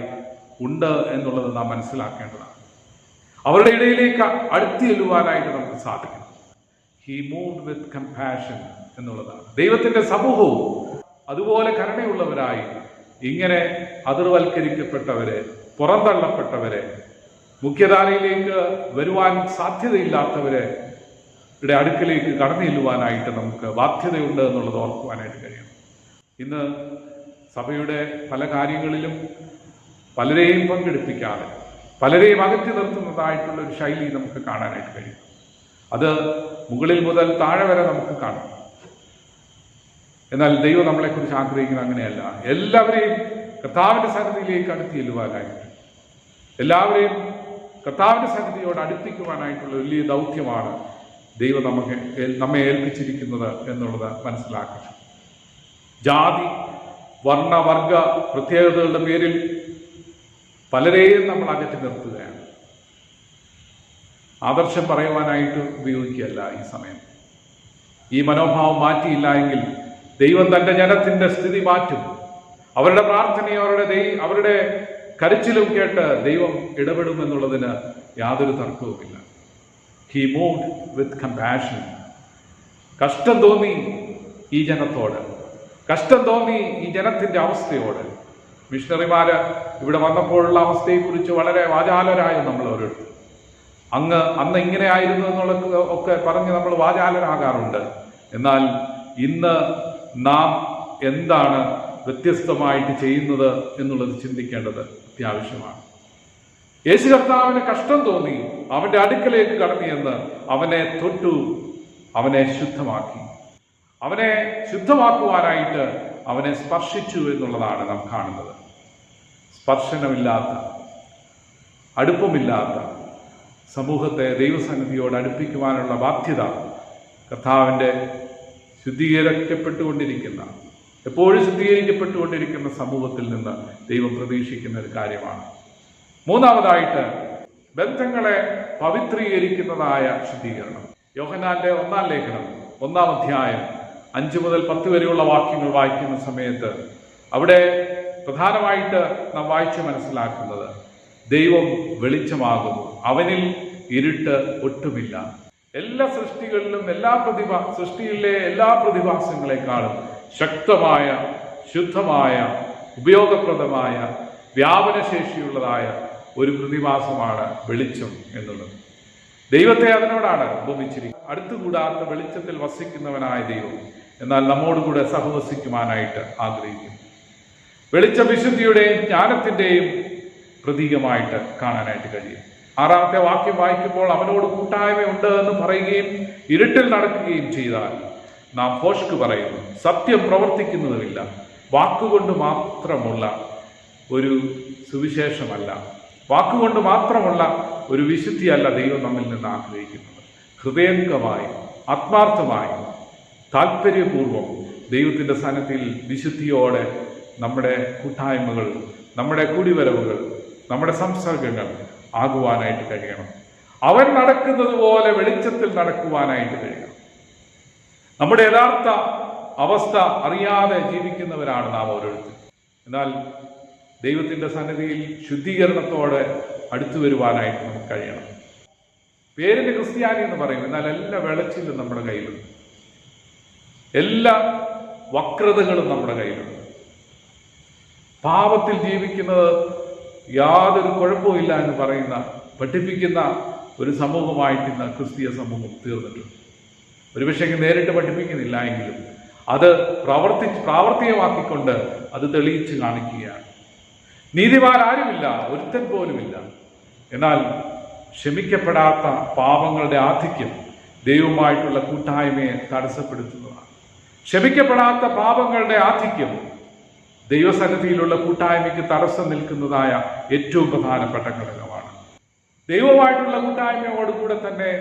ഉണ്ട് എന്നുള്ളത് നാം മനസ്സിലാക്കേണ്ടതാണ്. അവരുടെ ഇടയിലേക്ക് അടുത്ത് ചെല്ലുവാനായിട്ട് നമുക്ക് സാധിക്കും. ഹി മൂവ്ഡ് വിത്ത് കമ്പാഷൻ എന്നുള്ളതാണ്. ദൈവത്തിന്റെ സമൂഹവും അതുപോലെ കരുണയുള്ളവരായി ഇങ്ങനെ അതിർവൽക്കരിക്കപ്പെട്ടവരെ, പുറന്തള്ളപ്പെട്ടവരെ, മുഖ്യധാരയിലേക്ക് വരുവാൻ സാധ്യതയില്ലാത്തവരെ അടുക്കിലേക്ക് കടന്നു ചെല്ലുവാനായിട്ട് നമുക്ക് ബാധ്യതയുണ്ട് എന്നുള്ളത് ഓർക്കുവാനായിട്ട് കഴിയണം. ഇന്ന് സഭയുടെ പല കാര്യങ്ങളിലും പലരെയും പങ്കെടുപ്പിക്കാതെ പലരെയും അകറ്റി നിർത്തുന്നതായിട്ടുള്ള ഒരു ശൈലി നമുക്ക് കാണാനായിട്ട് കഴിയും. അത് മുകളിൽ മുതൽ താഴെ വരെ നമുക്ക് കാണാം. എന്നാൽ ദൈവം നമ്മളെക്കുറിച്ച് ആഗ്രഹിക്കുന്നത് അങ്ങനെയല്ല. എല്ലാവരെയും കർത്താവിന്റെ സന്നിധിയിലേക്ക് അടുത്ത് ചെല്ലുവാനായിട്ട്, എല്ലാവരെയും കർത്താവിന്റെ സന്നിധിയോട് അടുപ്പിക്കുവാനായിട്ടുള്ള വലിയ ദൗത്യമാണ് ദൈവം നമ്മെ ഏൽപ്പിച്ചിരിക്കുന്നത് എന്നുള്ളത് മനസ്സിലാക്കണം. ജാതി, വർണ്ണ, വർഗ പ്രത്യേകതകളുടെ പേരിൽ പലരെയും നമ്മൾ അകറ്റി നിർത്തുകയാണ്. ആദർശം പറയുവാനായിട്ട് ഉപയോഗിക്കുകയല്ല ഈ സമയം. ഈ മനോഭാവം മാറ്റിയില്ല എങ്കിൽ ദൈവം തൻ്റെ ജനത്തിൻ്റെ സ്ഥിതി മാറ്റും. അവരുടെ പ്രാർത്ഥനയും അവരുടെ കരച്ചിലും കേട്ട് ദൈവം ഇടപെടുമെന്നുള്ളതിന് യാതൊരു തർക്കവുമില്ല. He moved with compassion. കഷ്ടം തോന്നി ഈ ജനത്തോട്, കഷ്ടം തോന്നി ഈ ജനത്തിൻ്റെ അവസ്ഥയോട്. മിഷണറിമാര് ഇവിടെ വന്നപ്പോഴുള്ള അവസ്ഥയെക്കുറിച്ച് വളരെ വാചാലരായി നമ്മൾ ഓരോരുത്തർ. അന്ന് ഇങ്ങനെ ആയിരുന്നു എന്നുള്ളത് ഒക്കെ പറഞ്ഞ് നമ്മൾ വാചാലരാകാറുണ്ട്. എന്നാൽ ഇന്ന് നാം എന്താണ് വ്യത്യസ്തമായിട്ട് ചെയ്യുന്നത് എന്നുള്ളത് ചിന്തിക്കേണ്ടത് അത്യാവശ്യമാണ്. യേശു കർത്താവിന് കഷ്ടം തോന്നി അവന്റെ അടുക്കലേക്ക് കടന്നിയെന്ന് അവനെ തൊട്ടു, അവനെ ശുദ്ധമാക്കി. അവനെ ശുദ്ധമാക്കുവാനായിട്ട് അവനെ സ്പർശിച്ചു എന്നുള്ളതാണ് നാം കാണുന്നത്. സ്പർശനമില്ലാത്ത, അടുപ്പമില്ലാത്ത സമൂഹത്തെ ദൈവസന്നിധിയോട് അടുപ്പിക്കുവാനുള്ള ബാധ്യത കർത്താവിൻ്റെ ശുദ്ധീകരിക്കപ്പെട്ടുകൊണ്ടിരിക്കുന്ന, എപ്പോഴും ശുദ്ധീകരിക്കപ്പെട്ടുകൊണ്ടിരിക്കുന്ന സമൂഹത്തിൽ നിന്ന് ദൈവം പ്രതീക്ഷിക്കുന്ന ഒരു കാര്യമാണ്. മൂന്നാമതായിട്ട് ബന്ധങ്ങളെ പവിത്രീകരിക്കുന്നതായ ശുദ്ധീകരണം. യോഹന്നാന്റെ 1-ാം ലേഖനം 1-ാം അധ്യായം 5 മുതൽ 10 വരെയുള്ള വാക്യങ്ങൾ വായിക്കുന്ന സമയത്ത് അവിടെ പ്രധാനമായിട്ട് നാം വായിച്ച് മനസ്സിലാക്കുന്നത് ദൈവം വെളിച്ചമാകുന്നു, അവനിൽ ഇരുട്ട് ഒട്ടുമില്ല. എല്ലാ സൃഷ്ടികളിലും സൃഷ്ടിയിലെ എല്ലാ പ്രതിഭാസങ്ങളെക്കാളും ശക്തമായ, ശുദ്ധമായ, ഉപയോഗപ്രദമായ, വ്യാപനശേഷിയുള്ളതായ ഒരു പ്രതിഭാസമാണ് വെളിച്ചം എന്നുള്ളത്. ദൈവത്തെ അതിനോടാണ് ഉപമിച്ചിരിക്കുന്നത്. അടുത്തുകൂടാത്ത വെളിച്ചത്തിൽ വസിക്കുന്നവനായ ദൈവം എന്നാൽ നമ്മോടുകൂടെ സഹവസിക്കുവാനായിട്ട് ആഗ്രഹിക്കുന്നു. വെളിച്ചം വിശുദ്ധിയുടെയും ജ്ഞാനത്തിൻ്റെയും പ്രതീകമായിട്ട് കാണാനായിട്ട് കഴിയും. 6-ാമത്തെ വാക്യം വായിക്കുമ്പോൾ അവനോട് കൂട്ടായ്മയുണ്ട് എന്ന് പറയുകയും ഇരുട്ടിൽ നടക്കുകയും ചെയ്താൽ നാം ഭോഷ്ക് പറയുന്നു, സത്യം പ്രവർത്തിക്കുന്നതുമില്ല. വാക്കുകൊണ്ട് മാത്രമുള്ള ഒരു സുവിശേഷമല്ല, വാക്കുകൊണ്ട് മാത്രമുള്ള ഒരു വിശുദ്ധിയല്ല ദൈവം നമ്മിൽ നിന്ന് ആഗ്രഹിക്കുന്നത്. ഹൃദയംഗമായി, ആത്മാർത്ഥമായി, താല്പര്യപൂർവം ദൈവത്തിൻ്റെ സന്നിധിയിൽ വിശുദ്ധിയോടെ നമ്മുടെ കൂട്ടായ്മകൾ, നമ്മുടെ കൂടിവരവുകൾ, നമ്മുടെ സംസർഗങ്ങൾ ആകുവാനായിട്ട് കഴിയണം. അവൻ നടക്കുന്നത് പോലെ വെളിച്ചത്തിൽ നടക്കുവാനായിട്ട് കഴിയണം. നമ്മുടെ യഥാർത്ഥ അവസ്ഥ അറിയാതെ ജീവിക്കുന്നവരാണ് നാം ഓരോരുത്തരും. എന്നാൽ ദൈവത്തിൻ്റെ സന്നിധിയിൽ ശുദ്ധീകരണത്തോടെ അടുത്തു വരുവാനായിട്ട് നമുക്ക് കഴിയണം. പേരിന് ക്രിസ്ത്യാനി എന്ന് പറയും, എന്നാൽ എല്ലാ വെളച്ചിലും നമ്മുടെ കയ്യിലുണ്ട്, എല്ലാ വക്രതകളും നമ്മുടെ കയ്യിലുണ്ട്. പാപത്തിൽ ജീവിക്കുന്നത് യാതൊരു കുഴപ്പമില്ല എന്ന് പഠിപ്പിക്കുന്ന ഒരു സമൂഹമായിട്ട് ഇന്ന് ക്രിസ്തീയ സമൂഹം തീർന്നിട്ടുണ്ട്. ഒരുപക്ഷെ നേരിട്ട് പഠിപ്പിക്കുന്നില്ല എങ്കിലും അത് പ്രാവർത്തികമാക്കിക്കൊണ്ട് അത് തെളിയിച്ച് കാണിക്കുകയാണ്. നീതിമാൻ ആരുമില്ല, ഒരുത്തൻ പോലുമില്ല. എന്നാൽ ക്ഷമിക്കപ്പെടാത്ത പാപങ്ങളുടെ ആധിക്യം ദൈവവുമായിട്ടുള്ള കൂട്ടായ്മയെ തടസ്സപ്പെടുത്തുന്നതാണ്. ക്ഷമിക്കപ്പെടാത്ത പാപങ്ങളുടെ ആധിക്യം ദൈവസന്നിധിയിലുള്ള കൂട്ടായ്മയ്ക്ക് തടസ്സം നിൽക്കുന്നതായ ഏറ്റവും പ്രധാനപ്പെട്ട ഘടകമാണ്. ദൈവമായിട്ടുള്ള കൂട്ടായ്മയോടുകൂടെ തന്നെ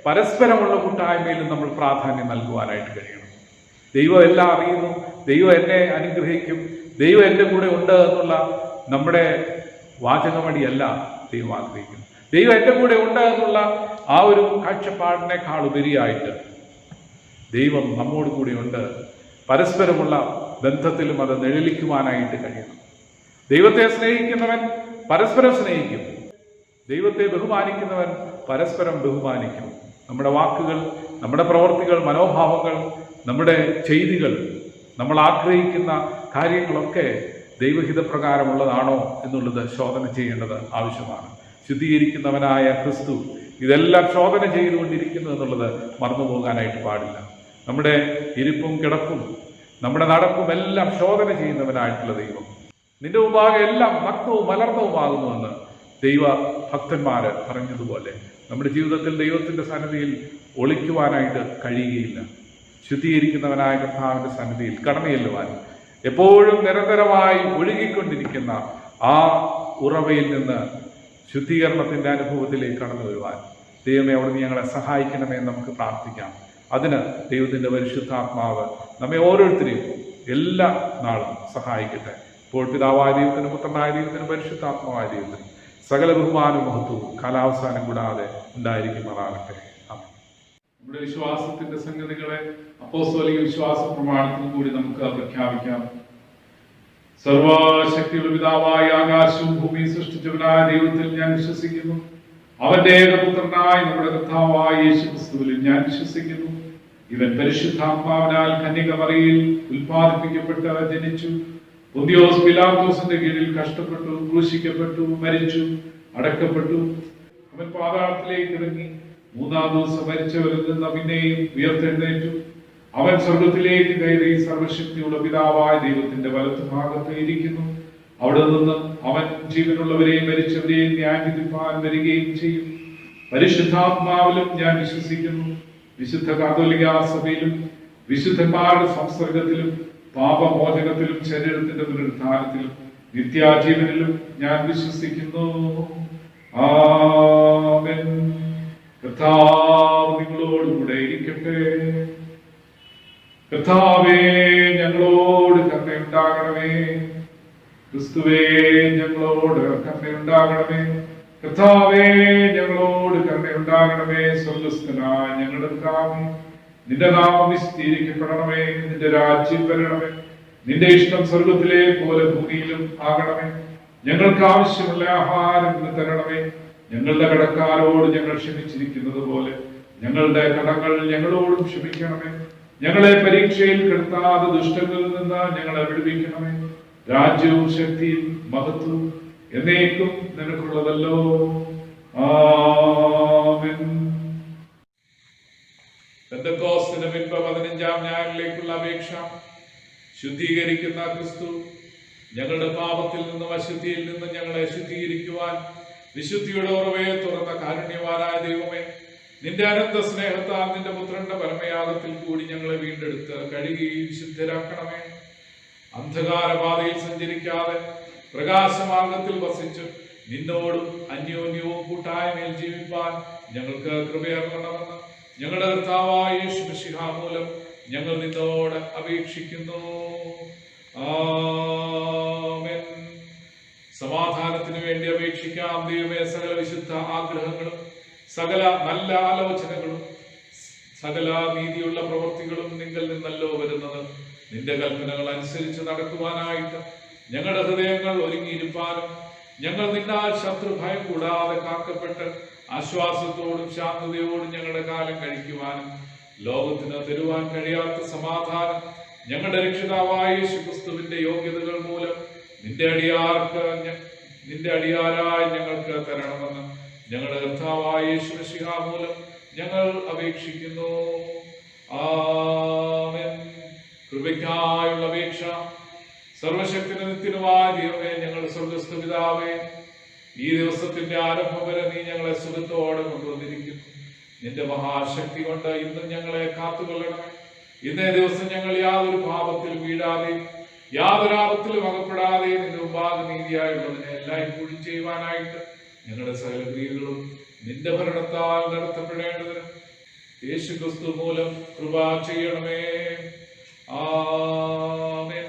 പരസ്പരമുള്ള കൂട്ടായ്മയിലും നമ്മൾ പ്രാധാന്യം നൽകുവാനായിട്ട് കഴിയണം. ദൈവം എല്ലാം അറിയുന്നു, ദൈവം എന്നെ അനുഗ്രഹിക്കും, ദൈവം എൻ്റെ കൂടെ ഉണ്ട് എന്നുള്ള നമ്മുടെ വാചകമടിയല്ല ദൈവം ആഗ്രഹിക്കുന്നു. ദൈവം എൻ്റെ കൂടെ ഉണ്ട് എന്നുള്ള ആ ഒരു കാഴ്ചപ്പാടിനേക്കാൾ ഉപരിയായിട്ട് ദൈവം നമ്മോട് കൂടെയുണ്ട്. പരസ്പരമുള്ള ബന്ധത്തിലും അത് നിഴലിക്കുവാനായിട്ട് കഴിയണം. ദൈവത്തെ സ്നേഹിക്കുന്നവൻ പരസ്പരം സ്നേഹിക്കും, ദൈവത്തെ ബഹുമാനിക്കുന്നവൻ പരസ്പരം ബഹുമാനിക്കും. നമ്മുടെ വാക്കുകൾ, നമ്മുടെ പ്രവൃത്തികൾ, മനോഭാവങ്ങൾ, നമ്മുടെ ചെയ്തികൾ, നമ്മൾ ആഗ്രഹിക്കുന്ന കാര്യങ്ങളൊക്കെ ദൈവഹിതപ്രകാരമുള്ളതാണോ എന്നുള്ളത് ശോധന ചെയ്യേണ്ടത് ആവശ്യമാണ്. ശുദ്ധീകരിക്കുന്നവനായ ക്രിസ്തു ഇതെല്ലാം ശോധന ചെയ്തുകൊണ്ടിരിക്കുന്നു എന്നുള്ളത് മറന്നുപോകാനായിട്ട് പാടില്ല. നമ്മുടെ ഇരിപ്പും കിടപ്പും നമ്മുടെ നടപ്പും എല്ലാം ശോധന ചെയ്യുന്നവനായിട്ടുള്ള ദൈവം നിന്റെ മുമ്പാകെ എല്ലാം നഗ്നവും മലർന്നവുമാകുന്നുവെന്ന് ദൈവ ഭക്തന്മാര് പറഞ്ഞതുപോലെ നമ്മുടെ ജീവിതത്തിൽ ദൈവത്തിൻ്റെ സന്നിധിയിൽ ഒളിക്കുവാനായിട്ട് കഴിയുകയില്ല. ശുദ്ധീകരിക്കുന്നവനായ കർത്താവിൻ്റെ സന്നിധിയിൽ കടന്നു ചെല്ലുവാൻ എപ്പോഴും നിരന്തരമായി ഒഴുകിക്കൊണ്ടിരിക്കുന്ന ആ ഉറവയിൽ നിന്ന് ശുദ്ധീകരണത്തിൻ്റെ അനുഭവത്തിലേക്ക് കടന്നു വരുവാൻ ദൈവമേ അവിടുന്ന് ഞങ്ങളെ സഹായിക്കണമേ എന്ന് നമുക്ക് പ്രാർത്ഥിക്കാം. അതിന് ദൈവത്തിൻ്റെ പരിശുദ്ധാത്മാവ് നമ്മെ ഓരോരുത്തരെയും എല്ലാ നാളും സഹായിക്കട്ടെ. ഇപ്പോൾ പിതാവായ ദൈവത്തിനും പുത്രനായ ദൈവത്തിനും പരിശുദ്ധാത്മാവായ ദൈവത്തിനും സകല ബഹുമാനവും മഹത്വവും കാലാവസാനം കൂടാതെ ഉണ്ടായിരിക്കുമാറാകട്ടെ. നമ്മുടെ വിശ്വാസത്തിന്റെ സംഗതികളെ അപ്പോസ്തലിക വിശ്വാസ പ്രമാണത്തിൽ കൂടി നമുക്ക് പ്രഖ്യാപിക്കാം. സർവശക്തിയുള്ള പിതാവായ ആകാശവും ഭൂമിയും സൃഷ്ടിച്ചവനായ ദൈവത്തിൽ ഞാൻ വിശ്വസിക്കുന്നു. അവന്റെ ഏകപുത്രനായ നമ്മുടെ കർത്താവായ യേശുക്രിസ്തുവിൽ ഞാൻ വിശ്വസിക്കുന്നു. ഇവൻ പരിശുദ്ധാത്മാവിനാൽ കന്യകമറിയിൽ ഉൽപ്പാദിപ്പിക്കപ്പെട്ട് ജനിച്ചു. പൊന്തിയോസ് പിലാത്തോസിന്റെ കീഴിൽ കഷ്ടപ്പെട്ടു, ക്രൂശിക്കപ്പെട്ടു, മരിച്ചു, അടക്കപ്പെട്ടു. അവൻ പാതാളത്തിലേക്ക് ഇറങ്ങി 3-ാം ദിവസം മരിച്ചവരിൽ നിന്ന് പിന്നെയും ഉയർത്തെഴുന്നേറ്റു. അവൻ സ്വർഗത്തിലേക്ക് കയറി സർവശക്തിയുള്ള പിതാവായ ദൈവത്തിന്റെ വലത്തുഭാഗത്ത് ഇരിക്കുന്നു. അവിടെ നിന്ന് അവൻ ജീവനുള്ളവരെയും മരിച്ചവരെയും ന്യായവിധിപ്പാൻ വരികയും ചെയ്യും. പരിശുദ്ധാത്മാവിലും ഞാൻ വിശ്വസിക്കുന്നു. വിശുദ്ധ കാതോലിക സഭയിലും വിശുദ്ധന്മാരുടെ സംസർഗത്തിലും പാപമോചനത്തിലും ശരീരത്തിന്റെ പുനരുത്ഥാനത്തിലും നിത്യാജീവനിലും ഞാൻ വിശ്വസിക്കുന്നു. ആമേൻ. കർത്താവ് നിങ്ങളോടുകൂടെ ഇരിക്കട്ടെ. കർത്താവേ ഞങ്ങളോട് കരുണയുണ്ടാകണമേ. ക്രിസ്തുവേ ഞങ്ങളോട് കരുണയുണ്ടാകണമേ. കർത്താവേ ഞങ്ങളോട് കരുണയുണ്ടാകണമേ. സ്വർഗ്ഗസ്ഥനായ ഞങ്ങളുടെ കർത്താവേ, നിന്റെ നാമം വിസ്തീരിക്കപ്പെടണമേ. നിന്റെ രാജ്യം വരണമേ. നിന്റെ ഇഷ്ടം സ്വർഗത്തിലെ പോലെ ഭൂമിയിലും ആകണമേ. ഞങ്ങൾക്ക് ആവശ്യമുള്ള ആഹാരം ഇന്ന് തരണമേ. ഞങ്ങളുടെ കടക്കാരോട് ഞങ്ങൾ ക്ഷമിച്ചിരിക്കുന്നത് പോലെ ഞങ്ങളുടെ കടങ്ങൾ ഞങ്ങളോടും ക്ഷമിക്കണമേ. ഞങ്ങളെ പരീക്ഷയിൽ കെടുത്താതെ ദുഷ്ടങ്ങളിൽ നിന്ന് ഞങ്ങളെ വിടുവിക്കണമേ. രാജ്യവും ശക്തിയും മഹത്വവും എന്നേക്കും നിനക്കുള്ളതല്ലോ. ആമേൻ. പെന്തക്കോസ്തിന് മുൻപ് 15-ാം ഞായറിലേക്കുള്ള അപേക്ഷ. ശുദ്ധീകരിക്കുന്ന ക്രിസ്തു, ഞങ്ങളുടെ പാപത്തിൽ നിന്നും അശുദ്ധിയിൽ നിന്നും ഞങ്ങളെ ശുദ്ധീകരിക്കുവാൻ വിശുദ്ധിയുടെ ഉറവയെ തുറന്ന കാരുണ്യവാനായ ദൈവമേ, നിന്റെ അനന്ത സ്നേഹത്താൽ നിന്റെ പുത്രന്റെ പരമയാഗത്തിൽ കൂടി ഞങ്ങളെ വീണ്ടെടുത്ത് കഴുകി വിശുദ്ധരാക്കണമേ. അന്ധകാരപാതയിൽ സഞ്ചരിക്കാതെ പ്രകാശമാർഗത്തിൽ വസിച്ച് നിന്നോടും അന്യോന്യവും കൂട്ടായ്മയിൽ ജീവിപ്പാൻ ഞങ്ങൾക്ക് കൃപയർക്കണമെന്ന് ഞങ്ങളുടെ കർത്താവായ യേശു മിശിഹ മൂലം ഞങ്ങൾ നിന്നോട് അപേക്ഷിക്കുന്നു. ആമേൻ. സമാധാനത്തിന് വേണ്ടി അപേക്ഷിക്കാം. ദൈവമേ, സകല വിശുദ്ധ ആഗ്രഹങ്ങളും സകല നല്ല ആലോചനകളും സകല നീതിയുള്ള പ്രവൃത്തികളും നിങ്ങൾ നിന്നല്ലോ വരുന്നത്. നിന്റെ കൽപ്പനകൾ അനുസരിച്ച് നടക്കുവാനായിട്ട് ഞങ്ങളുടെ ഹൃദയങ്ങൾ ഒരുങ്ങിയിരിപ്പാനും ഞങ്ങൾ നിന്നാൽ ശത്രുഭയം കൂടാതെ കാക്കപ്പെട്ട് ആശ്വാസത്തോടും ശാന്തതയോടും ഞങ്ങളുടെ കാലം കഴിക്കുവാനും ലോകത്തിന് തരുവാൻ കഴിയാത്ത സമാധാനം ഞങ്ങളുടെ രക്ഷിതാവായ യേശുക്രിസ്തുവിന്റെ യോഗ്യതകൾ മൂലം നിന്റെ അടിയാരായി ഞങ്ങൾക്ക് തരണമെന്ന് ഞങ്ങളുടെ കർത്താവായ യേശു മിശിഹ മൂലം ഞങ്ങൾ അപേക്ഷിക്കുന്നു. ആമേൻ. കൃപയ്ക്കായുള്ള അപേക്ഷ. സർവശക്തിന് നിത്യനുമായ ദൈവമേ, ഞങ്ങളുടെ സ്വർഗ്ഗസ്ഥ പിതാവേ, ഈ ദിവസത്തിന്റെ ആരംഭം വരെ നീ ഞങ്ങളെ സുഖത്തോടെ കൊണ്ടുവന്നിരിക്കുന്നു. നിന്റെ മഹാശക്തി കൊണ്ട് ഇന്നും ഞങ്ങളെ കാത്തുകൊള്ളണമേ. ഇന്നേ ദിവസം ഞങ്ങൾ യാതൊരു പാപത്തിലും വീഴാതെയും യാതൊരു ആപത്തിലും അകപ്പെടാതെ നിന്റെ മുമ്പാകെ നീതിയായുള്ളതിനെ എല്ലായ്പ്പോഴും ചെയ്യുവാനായിട്ട് ഞങ്ങളുടെ സകല ക്രിയകളും നിന്റെ ഭരണത്താൽ നടത്തപ്പെടേണ്ടതിന് യേശുക്രിസ്തു മൂലം കൃപ ചെയ്യണമേ. ആമേൻ.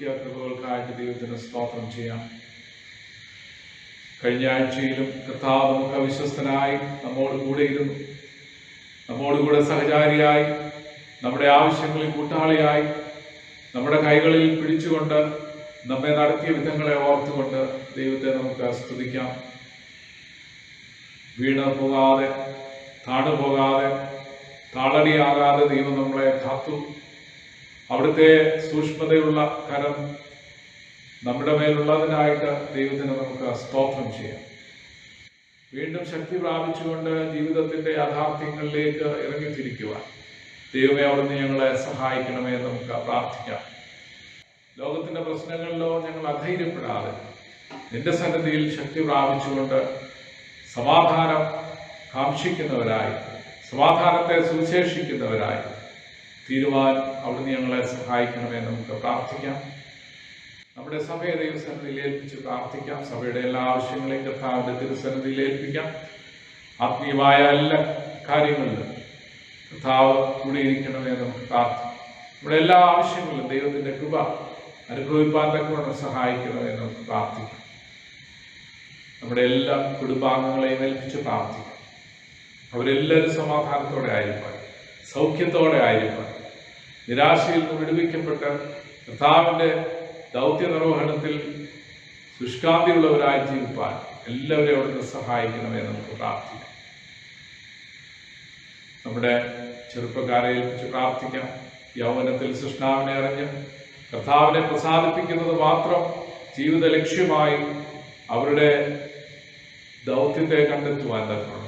ഒരുക്കിയ കൃപകൾക്കായിട്ട് ദൈവത്തിന് സ്തോത്രം ചെയ്യാം. കഴിഞ്ഞ ആഴ്ചയിലും കർത്താവ് നമുക്ക് വിശ്വസ്തനായി നമ്മോട് കൂടെ ഇരുന്നു, നമ്മോടുകൂടെ സഹചാരിയായി, നമ്മുടെ ആവശ്യങ്ങളിൽ കൂട്ടാളിയായി, നമ്മുടെ കൈകളിൽ പിടിച്ചുകൊണ്ട് നമ്മെ നടത്തിയ വിധങ്ങളെ ഓർത്തുകൊണ്ട് ദൈവത്തെ നമുക്ക് സ്തുതിക്കാം. വീണ് പോകാതെ, താണു പോകാതെ, താളടിയാകാതെ ദൈവം നമ്മളെ കാത്തു. അവിടുത്തെ സൂക്ഷ്മതയുള്ള കരം നമ്മുടെ മേലുള്ളതിനായിട്ട് ദൈവത്തിന് നമുക്ക് സ്തോത്രം ചെയ്യാം. വീണ്ടും ശക്തി പ്രാപിച്ചുകൊണ്ട് ജീവിതത്തിന്റെ യാഥാർത്ഥ്യങ്ങളിലേക്ക് ഇറങ്ങിത്തിരിക്കുവാൻ ദൈവമേ അവിടുന്ന് ഞങ്ങളെ സഹായിക്കണമേ എന്ന് നമുക്ക് പ്രാർത്ഥിക്കാം. ലോകത്തിന്റെ പ്രശ്നങ്ങളിലോ ഞങ്ങൾ അധൈര്യപ്പെടാതെ നിന്റെ സന്നിധിയിൽ ശക്തി പ്രാപിച്ചുകൊണ്ട് സമാധാനം കാക്ഷിക്കുന്നവരായി, സമാധാനത്തെ സുവിശേഷിക്കുന്നവരായി തീരുവാൻ അവിടുന്ന് ഞങ്ങളെ സഹായിക്കണമേ നമുക്ക് പ്രാർത്ഥിക്കാം. നമ്മുടെ സഭയെ ദൈവസന്നിധിയിൽ ഏൽപ്പിച്ച് പ്രാർത്ഥിക്കാം. സഭയുടെ എല്ലാ ആവശ്യങ്ങളെയും കർത്താവിന്റെ തിരുസന്നിധിയിൽ ഏൽപ്പിക്കാം. ആത്മീയമായ എല്ലാ കാര്യങ്ങളിലും കർത്താവ് കൂടിയിരിക്കണമേ നമുക്ക് പ്രാർത്ഥിക്കാം. നമ്മുടെ എല്ലാ ആവശ്യങ്ങളിലും ദൈവത്തിന്റെ കൃപ അനുഭവിപ്പാൻ തക്കവണ്ണം സഹായിക്കണമേ നമുക്ക് പ്രാർത്ഥിക്കാം. നമ്മുടെ എല്ലാ കുടുംബാംഗങ്ങളെയും ഏൽപ്പിച്ച് പ്രാർത്ഥിക്കാം. അവരെല്ലാവരും സമാധാനത്തോടെ ആയിരിക്കാൻ, സൗഖ്യത്തോടെ ആയിരിക്കാൻ, നിരാശയിൽ നിന്ന് വിടുവിക്കപ്പെട്ട് കർത്താവിന്റെ ദൗത്യ നിർവഹണത്തിൽ ശുഷ്കാന്തിയുള്ളവരായി ജീവിപ്പാൻ എല്ലാവരെയും അവിടുന്ന് സഹായിക്കണമേ നമുക്ക് പ്രാർത്ഥിക്കാം. നമ്മുടെ ചെറുപ്പക്കാരെ ഏൽപ്പിച്ച് പ്രാർത്ഥിക്കാം. യൗവനത്തിൽ സൃഷ്ടാവിനെ അറിഞ്ഞ് കർത്താവിനെ പ്രസാദിപ്പിക്കുന്നത് മാത്രം ജീവിത ലക്ഷ്യമായി അവരുടെ ദൗത്യത്തെ കണ്ടെത്തുവാൻ തക്കണം.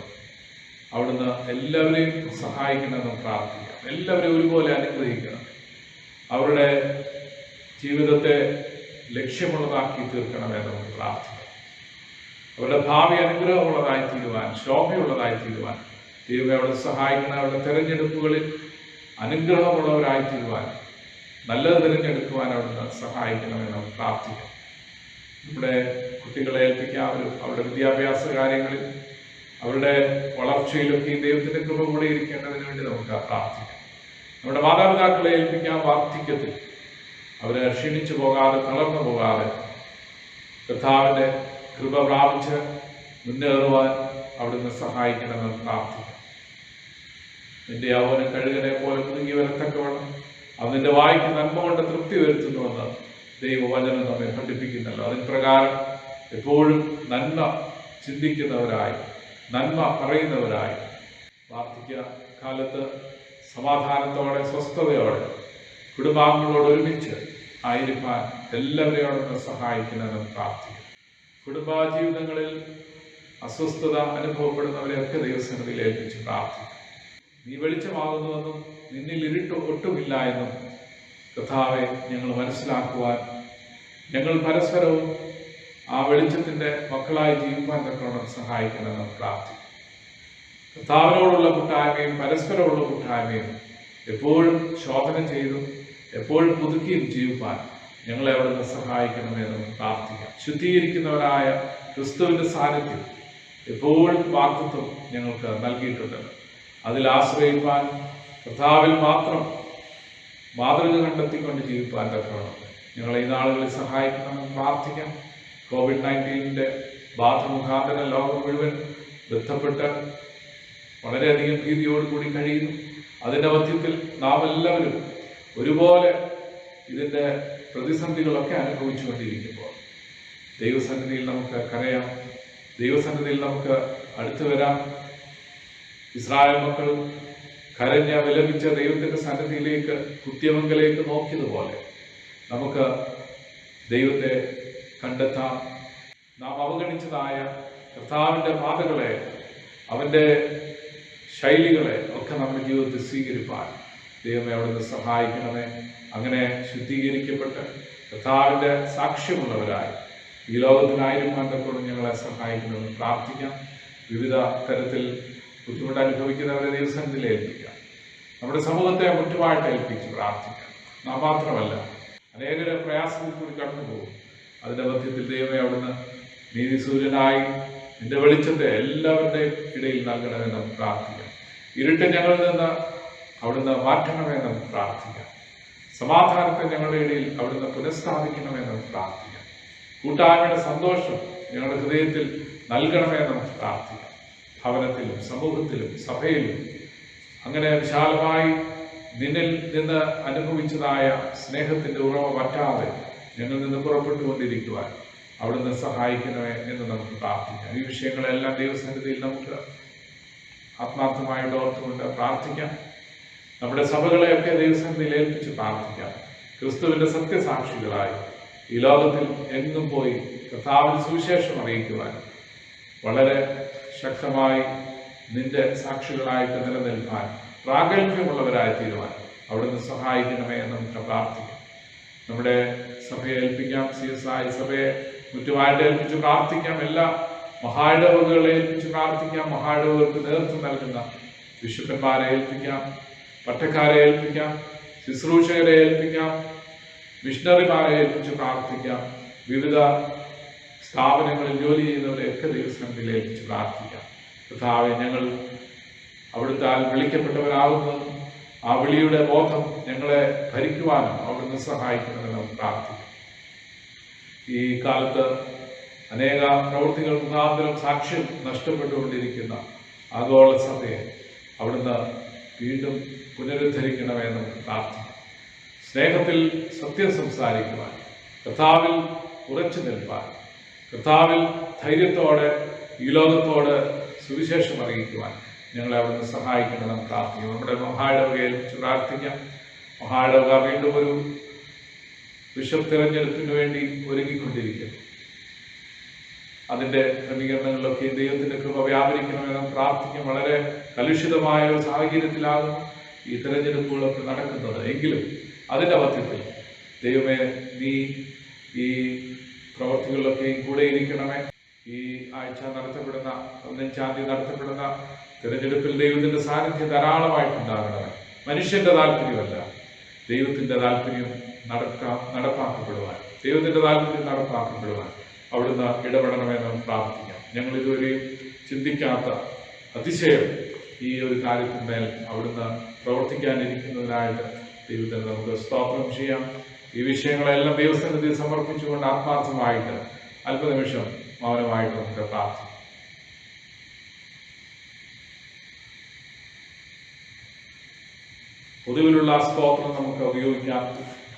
അവിടുന്ന് എല്ലാവരെയും സഹായിക്കണമെന്ന് പ്രാർത്ഥിക്കാം. എല്ലാവരെയും ഒരുപോലെ അനുഗ്രഹിക്കണം. അവരുടെ ജീവിതത്തെ ലക്ഷ്യമുള്ളതാക്കി തീർക്കണമെന്ന് നമുക്ക് പ്രാർത്ഥിക്കാം. അവരുടെ ഭാവി അനുഗ്രഹമുള്ളതായി തീരുവാൻ, ശോഭയുള്ളതായി തീരുവാൻ ദൈവമേ അവിടെ സഹായിക്കണം. അവരുടെ തെരഞ്ഞെടുപ്പുകളിൽ അനുഗ്രഹമുള്ളവരായി തീരുവാൻ, നല്ലത് തിരഞ്ഞെടുക്കുവാൻ അവിടുന്ന് സഹായിക്കണമെന്ന് നമുക്ക് പ്രാർത്ഥിക്കാം. നമ്മുടെ കുട്ടികളെ ഏൽപ്പിക്കാം. അവരുടെ വിദ്യാഭ്യാസ കാര്യങ്ങളിൽ, അവരുടെ വളർച്ചയിലൊക്കെ ദൈവത്തിന്റെ കൃപ കൂടെ ഇരിക്കേണ്ടതിന് വേണ്ടി നമുക്ക് പ്രാർത്ഥിക്കാം. നമ്മുടെ മാതാപിതാക്കളെ ഏൽപ്പിക്കാം. വാർദ്ധക്യത്തിൽ അവരെ ക്ഷീണിച്ചു പോകാതെ, തളർന്നു പോകാതെ കർത്താവിന്റെ കൃപ പ്രാപിച്ച് മുന്നേറുവാൻ അവിടുന്ന് സഹായിക്കണമെന്ന് പ്രാർത്ഥിക്കാം. നിന്റെ യൗവനം കഴുകനെ പോലെ മുതുങ്ങി വരത്തക്കവണ്ണം അതിന്റെ വായിക്ക് നന്മ കൊണ്ട് തൃപ്തി വരുത്തുന്നുവെന്ന് ദൈവവചനം നമ്മെ പഠിപ്പിക്കുന്നല്ലോ. അതിന് പ്രകാരം എപ്പോഴും നന്മ ചിന്തിക്കുന്നവരായി, നന്മ പറയുന്നവരായി വാർദ്ധക്യ കാലത്ത് സമാധാനത്തോടെ, സ്വസ്ഥതയോടെ കുടുംബാംഗങ്ങളോട് ഒരുമിച്ച് ആയിരിക്കാൻ എല്ലാവരെയോടൊന്ന് സഹായിക്കണമെന്ന് പ്രാർത്ഥിക്കും. കുടുംബജീവിതങ്ങളിൽ അസ്വസ്ഥത അനുഭവപ്പെടുന്നവരെയൊക്കെ ദൈവസന്നിധിയിൽ ഏൽപ്പിച്ച് പ്രാർത്ഥിക്കും. നീ വെളിച്ചമാകുന്നുവെന്നും നിന്നിൽ ഇരുട്ട് ഒട്ടുമില്ല എന്നും കർത്താവെ ഞങ്ങൾ മനസ്സിലാക്കുവാൻ, ഞങ്ങൾ പരസ്പരവും ആ വെളിച്ചത്തിന്റെ മക്കളായി ജീവിക്കാൻ തക്കവണ്ണം സഹായിക്കണമെന്ന് പ്രാർത്ഥിക്കും. കർത്താവിനോടുള്ള കൂട്ടായ്മയും പരസ്പരമുള്ള കൂട്ടായ്മയും എപ്പോഴും ശോധന ചെയ്തും എപ്പോഴും പുതുക്കിയും ജീവിപ്പാൻ ഞങ്ങളെ അവിടുന്ന് സഹായിക്കണമെന്ന് പ്രാർത്ഥിക്കാം. ശുദ്ധീകരിക്കുന്നവരായ ക്രിസ്തുവിന്റെ സാന്നിധ്യം എപ്പോഴും വാഗ്ദത്തം ഞങ്ങൾക്ക് നൽകിയിട്ടുണ്ടല്ലോ. അതിൽ ആശ്രയിപ്പാൻ, കർത്താവിൽ മാത്രം മാതൃക കണ്ടെത്തിക്കൊണ്ട് ജീവിപ്പാൻ തക്കവണ്ണം ഞങ്ങളെ ഈ നാളുകളിൽ സഹായിക്കണമെന്ന് പ്രാർത്ഥിക്കാം. COVID-19 ബാധ മുഖാന്തരം ലോകം മുഴുവൻ ബന്ധപ്പെട്ട് വളരെയധികം ഭീതിയോടുകൂടി കഴിയുന്നു. അതിൻ്റെ മധ്യത്തിൽ നാം എല്ലാവരും ഒരുപോലെ ഇതിൻ്റെ പ്രതിസന്ധികളൊക്കെ അനുഭവിച്ചുകൊണ്ടിരിക്കുമ്പോൾ ദൈവസന്നിധിയിൽ നമുക്ക് കരയാം, ദൈവസന്നിധിയിൽ നമുക്ക് അടുത്തു വരാം. ഇസ്രായേൽ മക്കൾ കരഞ്ഞ വിലപിച്ച ദൈവത്തിൻ്റെ സന്നിധിയിലേക്ക്, കുത്തിയമങ്കലേക്ക് നോക്കിയതുപോലെ നമുക്ക് ദൈവത്തെ കണ്ടെത്താം. നാം അവഗണിച്ചതായ കർത്താവിൻ്റെ പാതകളെ, അവൻ്റെ ശൈലികളെ ഒക്കെ നമ്മുടെ ജീവിതത്തിൽ സ്വീകരിപ്പാൻ ദൈവമേ അവിടുന്ന് സഹായിക്കണമേ. അങ്ങനെ ശുദ്ധീകരിക്കപ്പെട്ട് കർത്താവിൻ്റെ സാക്ഷ്യമുള്ളവരായി ഈ ലോകത്തിനായിരിക്കാൻ തക്കോളം ഞങ്ങളെ സഹായിക്കണമെന്ന് പ്രാർത്ഥിക്കാം. വിവിധ തരത്തിൽ ബുദ്ധിമുട്ട് അനുഭവിക്കുന്നവരെ ദൈവസന്നിധിയിൽ ഏൽപ്പിക്കാം. നമ്മുടെ സമൂഹത്തെ മുറ്റുമായിട്ട് ഏൽപ്പിച്ച് പ്രാർത്ഥിക്കാം. നാം മാത്രമല്ല, അനേകരെ പ്രയാസത്തിൽ കൂടി കടന്നു പോകും. അതിൻ്റെ മധ്യത്തിൽ ദൈവമേ അവിടുന്ന് നീതിസൂര്യനായി നിന്റെ വെളിച്ചത്തെ എല്ലാവരുടെയും ഇടയിൽ നൽകണമെന്ന് നമുക്ക് പ്രാർത്ഥിക്കാം. ഇരുട്ട് ഞങ്ങളിൽ നിന്ന് അവിടുന്ന് മാറ്റണമേ നമുക്ക് പ്രാർത്ഥിക്കാം. സമാധാനത്തെ ഞങ്ങളുടെ ഇടയിൽ അവിടുന്ന് പുനഃസ്ഥാപിക്കണമെന്ന് നമുക്ക് പ്രാർത്ഥിക്കാം. കൂട്ടായ്മയുടെ സന്തോഷം ഞങ്ങളുടെ ഹൃദയത്തിൽ നൽകണമെന്ന് നമുക്ക് പ്രാർത്ഥിക്കാം. ഭവനത്തിലും സമൂഹത്തിലും സഭയിലും അങ്ങനെ വിശാലമായി നിന്നിൽ നിന്ന് അനുഭവിച്ചതായ സ്നേഹത്തിന്റെ ഉറവ പറ്റാതെ ഞങ്ങളിൽ നിന്ന് പുറപ്പെട്ടുകൊണ്ടിരിക്കുവാൻ അവിടുന്ന് സഹായിക്കണമേ എന്ന് നമുക്ക് പ്രാർത്ഥിക്കാം. ഈ വിഷയങ്ങളെല്ലാം ദൈവസന്നിധിയിൽ നമുക്ക് ആത്മാർത്ഥമായിട്ട് ഓർത്തുകൊണ്ട് പ്രാർത്ഥിക്കാം. നമ്മുടെ സഭകളെയൊക്കെ ദൈവസന്നിധിയിൽ ഏൽപ്പിച്ച് പ്രാർത്ഥിക്കാം. ക്രിസ്തുവിന്റെ സത്യസാക്ഷികളായി ഈ ലോകത്തിൽ എങ്ങും പോയി കർത്താവിന്റെ സുവിശേഷം അറിയിക്കുവാൻ വളരെ ശക്തമായി നിന്റെ സാക്ഷികളായിട്ട് നിലനിൽക്കാൻ പ്രാഗൽഭ്യമുള്ളവരായി തീരുവാൻ അവിടുന്ന് സഹായിക്കണമേ എന്ന് നമുക്ക് പ്രാർത്ഥിക്കാം. നമ്മുടെ സഭയെ ഏൽപ്പിക്കാം. CSI സഭയെ മുറ്റുമായിട്ട് ഏൽപ്പിച്ച് പ്രാർത്ഥിക്കാം. എല്ലാ മഹായിടവകളെ ഏൽപ്പിച്ച് പ്രാർത്ഥിക്കാം. മഹായിടവകൾക്ക് നേതൃത്വം നൽകുന്ന ബിഷപ്പന്മാരെ ഏൽപ്പിക്കാം. പട്ടക്കാരെ ഏൽപ്പിക്കാം. ശുശ്രൂഷകരെ ഏൽപ്പിക്കാം. മിഷണറിമാരെ ഏൽപ്പിച്ച് പ്രാർത്ഥിക്കാം. വിവിധ സ്ഥാപനങ്ങളിൽ ജോലി ചെയ്യുന്നവരെയൊക്കെ ദൈവസന്നിധിയിൽ ഏൽപ്പിച്ച് പ്രാർത്ഥിക്കാം. കർത്താവേ, ഞങ്ങൾ അവിടുത്തെ വിളിക്കപ്പെട്ടവരാകുന്നതും ആ വിളിയുടെ ബോധം ഞങ്ങളെ ഭരിക്കുവാനും അവിടുന്ന് സഹായിക്കണമെന്ന് നമുക്ക് പ്രാർത്ഥിക്കാം. ഈ കാലത്ത് അനേക പ്രവൃത്തികൾ മുഖാന്തരം സാക്ഷ്യം നഷ്ടപ്പെട്ടുകൊണ്ടിരിക്കുന്ന ആഗോള സഭയെ അവിടുന്ന് വീണ്ടും പുനരുദ്ധരിക്കണമെന്ന് നമുക്ക് പ്രാർത്ഥിക്കാം. സ്നേഹത്തിൽ സത്യം സംസാരിക്കുവാൻ, കർത്താവിൽ ഉറച്ചു നിൽപ്പാൻ, കർത്താവിൽ ധൈര്യത്തോടെ ഈ ലോകത്തോട് സുവിശേഷം അറിയിക്കുവാൻ ഞങ്ങളെ അവിടുന്ന് സഹായിക്കണമെന്ന് പ്രാർത്ഥിക്കും. നമ്മുടെ മഹായിടവകയെ ഏൽപ്പിച്ച് പ്രാർത്ഥിക്കാം. മഹായിടവക വീണ്ടും ഒരു ബിഷപ്പ് തിരഞ്ഞെടുപ്പിന് വേണ്ടി ഒരുങ്ങിക്കൊണ്ടിരിക്കുന്നു. അതിൻ്റെ ക്രമീകരണങ്ങളിലൊക്കെ ദൈവത്തിൻ്റെ കൃപ വ്യാപരിക്കണമെന്ന് പ്രാർത്ഥിക്കാം. വളരെ കലുഷിതമായ ഒരു സാഹചര്യത്തിലാകും ഈ തിരഞ്ഞെടുപ്പുകളൊക്കെ നടക്കുന്നത്. എങ്കിലും അതിൻ്റെ മധ്യത്തിൽ ദൈവമേ, നീ ഈ പ്രവർത്തികളിലൊക്കെയും കൂടെ ഇരിക്കണമേ. ഈ ആഴ്ച നടത്തപ്പെടുന്ന 15-ാം തീയതി നടത്തപ്പെടുന്ന തിരഞ്ഞെടുപ്പിൽ ദൈവത്തിന്റെ സാന്നിധ്യം ധാരാളമായിട്ടുണ്ടാകണമേ. മനുഷ്യന്റെ താല്പര്യമല്ല, ദൈവത്തിന്റെ താല്പര്യം നടപ്പാക്കപ്പെടുവാൻ, ദൈവത്തിന്റെ താല്പര്യം നടപ്പാക്കപ്പെടുവാൻ അവിടുന്ന് ഇടപെടണമെന്ന് പ്രാർത്ഥിക്കാം. ഞങ്ങൾ ഇതുവരെയും ചിന്തിക്കാത്ത അതിശയം ഈ ഒരു കാര്യത്തിന്മേൽ അവിടുന്ന് പ്രവർത്തിക്കാനിരിക്കുന്നതിനായിട്ട് ദൈവത്തിന് നമുക്ക് സ്തോത്രം ചെയ്യാം. ഈ വിഷയങ്ങളെല്ലാം ദൈവസന്നിധിയിൽ സമർപ്പിച്ചുകൊണ്ട് ആത്മാർത്ഥമായിട്ട് അല്പനിമിഷം മൗനമായിട്ട് നമുക്ക് പ്രാർത്ഥിക്കാം. പൊതുവിലുള്ള സ്തോത്രം നമുക്ക് ഉപയോഗിക്കാം.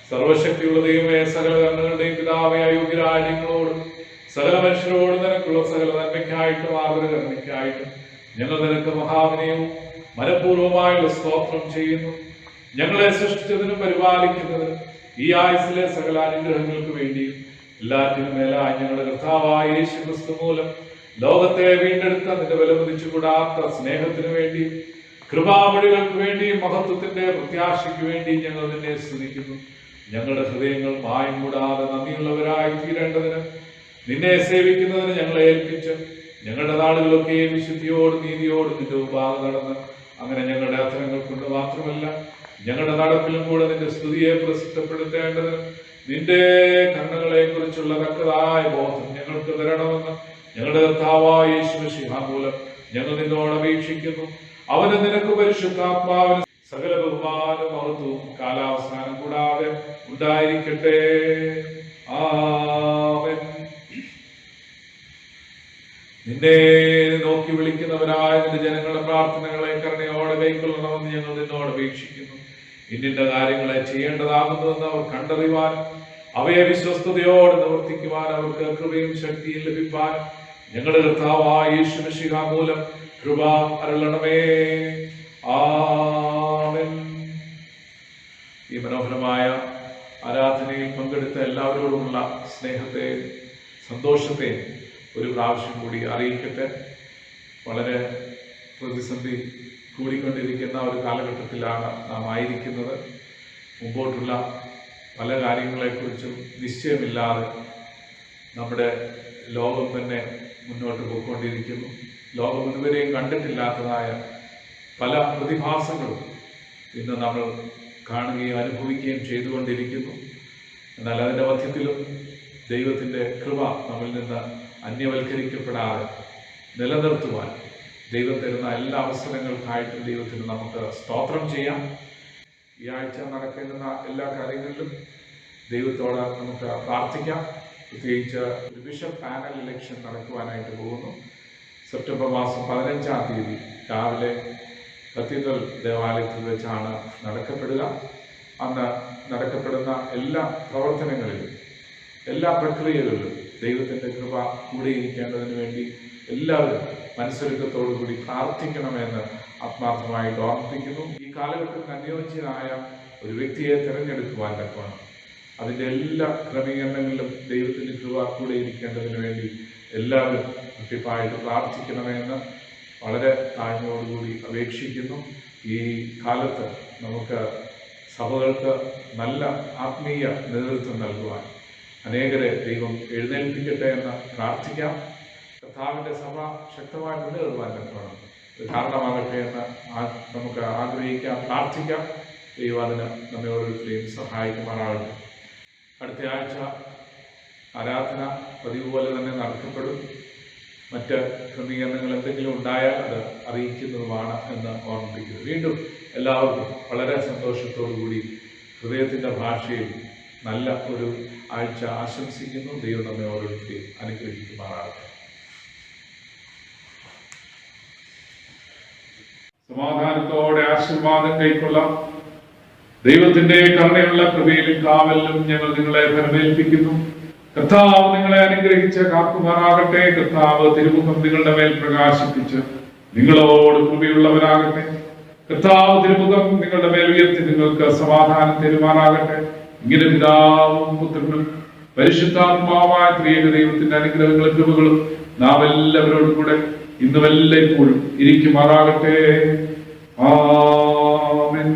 സർവശക്തിയുള്ള ദൈവമേ, സകല കണ്ണുകളുടെയും പിതാവേ, അയോഗ്യരായ ഞങ്ങളോടും സകല മനുഷ്യരോടും നിനക്കുള്ള സകല നന്മയ്ക്കായിട്ടും ആദരകരുണയ്ക്കായിട്ടും ഞങ്ങൾ നിനക്ക് മഹാവിനയവും മനഃപൂർവ്വമായുള്ള സ്തോത്രം ചെയ്യുന്നു. ഞങ്ങളെ സൃഷ്ടിച്ചതിനും പരിപാലിക്കുന്നതിനും ഈ ആയുസ്സിലെ സകല അനുഗ്രഹങ്ങൾക്ക് വേണ്ടിയും എല്ലാറ്റിനും മേലായി ഞങ്ങളുടെ കർത്താവായ യേശു ക്രിസ്തു മൂലം ലോകത്തെ വീണ്ടെടുത്ത നിന്റെ വിലമതിച്ചുകൂടാത്ത സ്നേഹത്തിനു വേണ്ടിയും കൃപാമൊഴികൾക്ക് വേണ്ടിയും മഹത്വത്തിന്റെ പ്രത്യാശയ്ക്ക് വേണ്ടിയും ഞങ്ങൾ നിന്നെ സ്തുതിക്കുന്നു. ഞങ്ങളുടെ ഹൃദയങ്ങൾ മായം കൂടാതെ നന്ദിയുള്ളവരായി തീരേണ്ടതിന് നിന്നെ സേവിക്കുന്നതിന് ഞങ്ങളെ ഏൽപ്പിച്ച് ഞങ്ങളുടെ നാളുകളൊക്കെ വിശുദ്ധിയോടും നീതിയോടും നിന്റെ മുമ്പാകെ നടന്ന് അങ്ങനെ ഞങ്ങളുടെ അധരങ്ങൾ കൊണ്ട് മാത്രമല്ല ഞങ്ങളുടെ നടപ്പിലും കൂടെ നിന്റെ സ്തുതിയെ പ്രസിദ്ധപ്പെടുത്തേണ്ടതിന് നിന്റെ കണ്ണുകളെ കുറിച്ചുള്ള തക്കതായ ബോധം ഞങ്ങൾക്ക് തരണമെന്ന് ഞങ്ങളുടെ കർത്താവായ യേശുമിശിഹ മൂലം ഞങ്ങൾ നിന്നോട് അപേക്ഷിക്കുന്നു. അവന് നിനക്ക് പരിശുദ്ധാത്മാവിന് സകല ബഹുമാനവും മഹത്വവും കാലാവസാനം കൂടാതെ ഉണ്ടായിരിക്കട്ടെ. ആമേൻ. നിന്നെ നോക്കി വിളിക്കുന്നവരായ നിന്റെ ജനങ്ങളുടെ പ്രാർത്ഥനകളെ കരുണയോടെ കൈക്കൊള്ളണമെന്ന് ഞങ്ങൾ നിന്നോട് അപേക്ഷിക്കുന്നു. ഇന്നിന്റെ കാര്യങ്ങളെ ചെയ്യേണ്ടതാകുന്നുവെന്ന് അവർ കണ്ടറിയുവാൻ അവയെ വിശ്വസ്തയോടെ നിവർത്തിക്കുവാൻ അവർക്ക് കൃപയും ശക്തിയും ലഭിപ്പാൻ ഞങ്ങളുടെ കർത്താവായ യേശുമിശിഹ മൂലം കൃപ അരുളണമേ. ആമേൻ. ഈ മനോഹരമായ ആരാധനയിൽ പങ്കെടുത്ത എല്ലാവരോടുമുള്ള സ്നേഹത്തെ സന്തോഷത്തെ ഒരു പ്രാവശ്യം കൂടി അറിയിക്കട്ടെ. വളരെ പ്രതിസന്ധി കൂടിക്കൊണ്ടിരിക്കുന്ന ഒരു കാലഘട്ടത്തിലാണ് നാം ആയിരിക്കുന്നത്. മുമ്പോട്ടുള്ള പല കാര്യങ്ങളെക്കുറിച്ചും നിശ്ചയമില്ലാതെ നമ്മുടെ ലോകം തന്നെ മുന്നോട്ട് പോയിക്കൊണ്ടിരിക്കുന്നു. ലോകം ഇതുവരെയും കണ്ടിട്ടില്ലാത്തതായ പല പ്രതിഭാസങ്ങളും ഇന്ന് നമ്മൾ കാണുകയും അനുഭവിക്കുകയും ചെയ്തുകൊണ്ടിരിക്കുന്നു. എന്നാൽ അതിൻ്റെ മധ്യത്തിലും ദൈവത്തിൻ്റെ കൃപ നമ്മിൽ നിന്ന് അന്യവൽക്കരിക്കപ്പെടാതെ നിലനിർത്തുവാൻ ദൈവം തരുന്ന എല്ലാ അവസരങ്ങൾക്കായിട്ടും ദൈവത്തിന് നമുക്ക് സ്തോത്രം ചെയ്യാം. ഈ ആഴ്ച നടക്കേണ്ടുന്ന എല്ലാ കാര്യങ്ങളിലും ദൈവത്തോട് നമുക്ക് പ്രാർത്ഥിക്കാം. പ്രത്യേകിച്ച് ഒരു ബിഷപ്പ് പാനൽ ഇലക്ഷൻ നടക്കുവാനായിട്ട് പോകുന്നു. സെപ്റ്റംബർ മാസം 15-ാം തീയതി രാവിലെ കത്തീഡ്രൽ ദേവാലയത്തിൽ വെച്ചാണ് നടക്കപ്പെടുക. അന്ന് നടക്കപ്പെടുന്ന എല്ലാ പ്രവർത്തനങ്ങളിലും എല്ലാ പ്രക്രിയകളിലും ദൈവത്തിൻ്റെ കൃപ കൂടിയിരിക്കേണ്ടതിന് വേണ്ടി എല്ലാവരും മനസ്സൊരുക്കത്തോടു കൂടി പ്രാർത്ഥിക്കണമെന്ന് ആത്മാർത്ഥമായിട്ട് ഓർമ്മിപ്പിക്കുന്നു. ഈ കാലഘട്ടത്തിന് അനുയോജ്യനായ ഒരു വ്യക്തിയെ തിരഞ്ഞെടുക്കുവാൻ തക്കവണ്ണം അതിൻ്റെ എല്ലാ ക്രമീകരണങ്ങളിലും ദൈവത്തിൻ്റെ കൃപ കൂടിയിരിക്കേണ്ടതിന് വേണ്ടി എല്ലാവരും കൃത്യമായിട്ട് പ്രാർത്ഥിക്കണമെന്ന് വളരെ താഴ്മയോടുകൂടി അപേക്ഷിക്കുന്നു. ഈ കാലത്ത് നമുക്ക് സഭകൾക്ക് നല്ല ആത്മീയ നേതൃത്വം നൽകുവാൻ അനേകരെ ദൈവം എഴുന്നേൽപ്പിക്കട്ടെ എന്ന് പ്രാർത്ഥിക്കാം. കർത്താവിൻ്റെ സഭ ശക്തമായി മുന്നേറുവാൻ തക്കവണ്ണം ഇത് കാരണമാകട്ടെ എന്ന് നമുക്ക് ആഗ്രഹിക്കാം, പ്രാർത്ഥിക്കാം. ദൈവം അതിന് നമ്മെ ഓരോരുത്തരെയും സഹായിക്കുമാറാകട്ടെ. അടുത്ത ആഴ്ച ആരാധന പതിവ് പോലെ തന്നെ നടത്തപ്പെടും. മറ്റ് ക്രമീകരണങ്ങൾ എന്തെങ്കിലും ഉണ്ടായാൽ അത് അറിയിക്കുന്നതുമാണ് എന്ന് ഓർമ്മിപ്പിക്കുന്നു. വീണ്ടും എല്ലാവർക്കും വളരെ സന്തോഷത്തോടു കൂടി ഹൃദയത്തിൻ്റെ ഭാഷയിൽ നല്ല ഒരു ആഴ്ച ആശംസിക്കുന്നു. ദൈവം നമ്മെ ഓരോരുത്തരെയും അനുഗ്രഹിക്കുമാറാകട്ടെ. സമാധാനത്തോടെ ആശീർവാദം കൈക്കൊള്ളാം. ദൈവത്തിന്റെ കരുണയുള്ള കൃപയിലും കാവലിലും ഞങ്ങൾ നിങ്ങളെ ഭരമേൽപ്പിക്കുന്നു. കർത്താവ് നിങ്ങളെ അനുഗ്രഹിച്ച് കാക്കുമാറാകട്ടെ. കർത്താവ് തിരുമുഖം നിങ്ങളുടെ മേൽ പ്രകാശിപ്പിച്ച് നിങ്ങളോട് കൃപയുള്ളവരാകട്ടെ. കർത്താവ് തിരുമുഖം നിങ്ങളുടെ മേൽ ഉയർത്തി നിങ്ങൾക്ക് സമാധാനം തരുമാറാകട്ടെ. ഇങ്ങനെ പിതാവും പുത്രനും പരിശുദ്ധാത്മാവായ ത്രിയേക ദൈവത്തിന്റെ അനുഗ്രഹങ്ങളും കൃപകളും നാം എല്ലാവരോടും കൂടെ ഇന്നുമെല്ലാം ഇപ്പോഴും ഇരിക്കുമാറാകട്ടെ. ആമേൻ.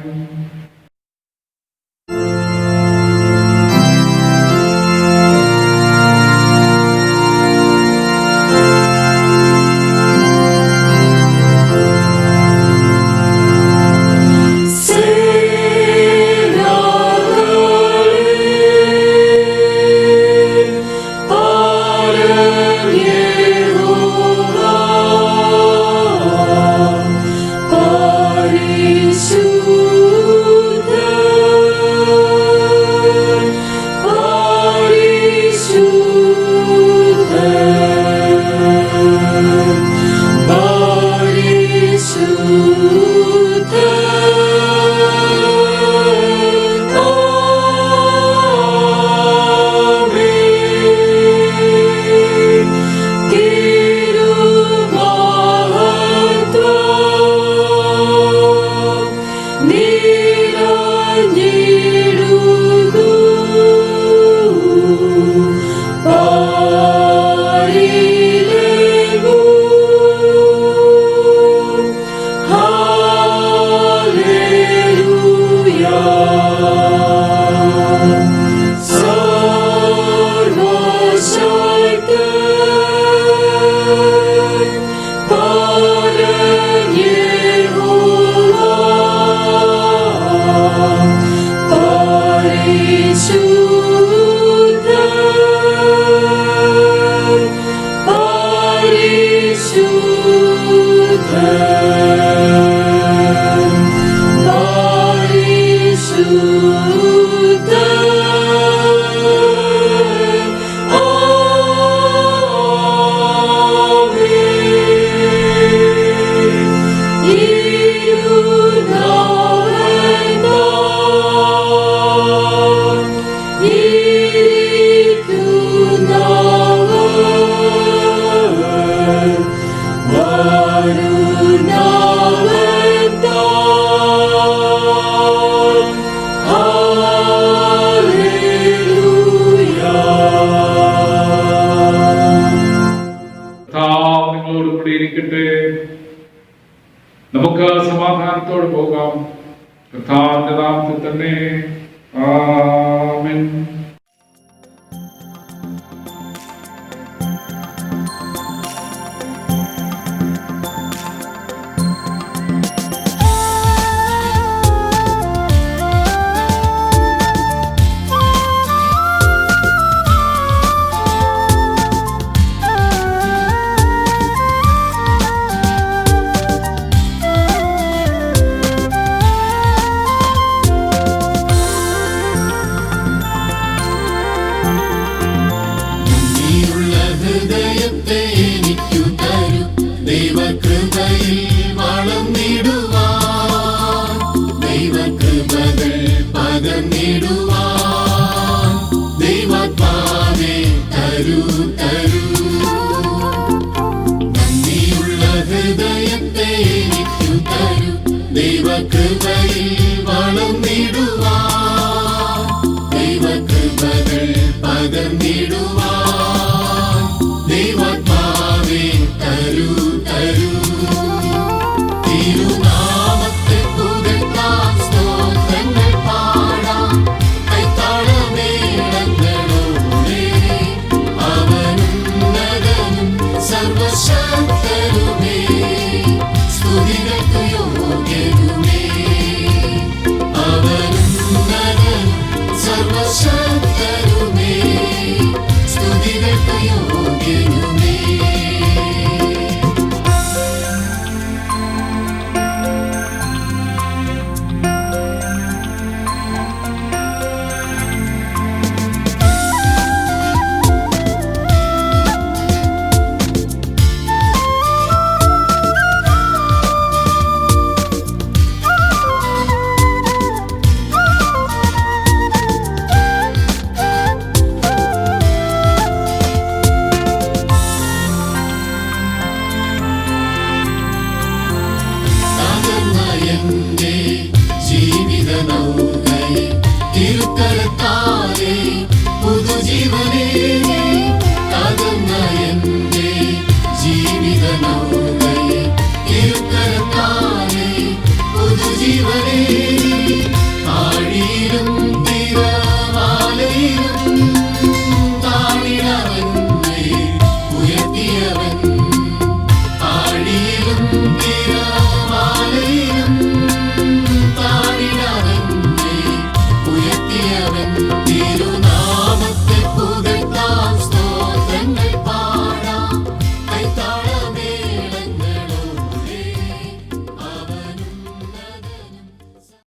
നമുക്ക് സമാധാനത്തോടെ പോകാം. കർത്താവിന്റെ നാമത്തിൽ തന്നെ. ആമേൻ. കർത്താവേ തരൂ തരൂ. നന്ദിയുള്ള ഹൃദയത്തെ എനിക്കു തരൂ. ദൈവകൃപയിൽ വളർന്നിടുവാൻ, ദൈവകൃപകൾ പകർന്നിടുവാൻ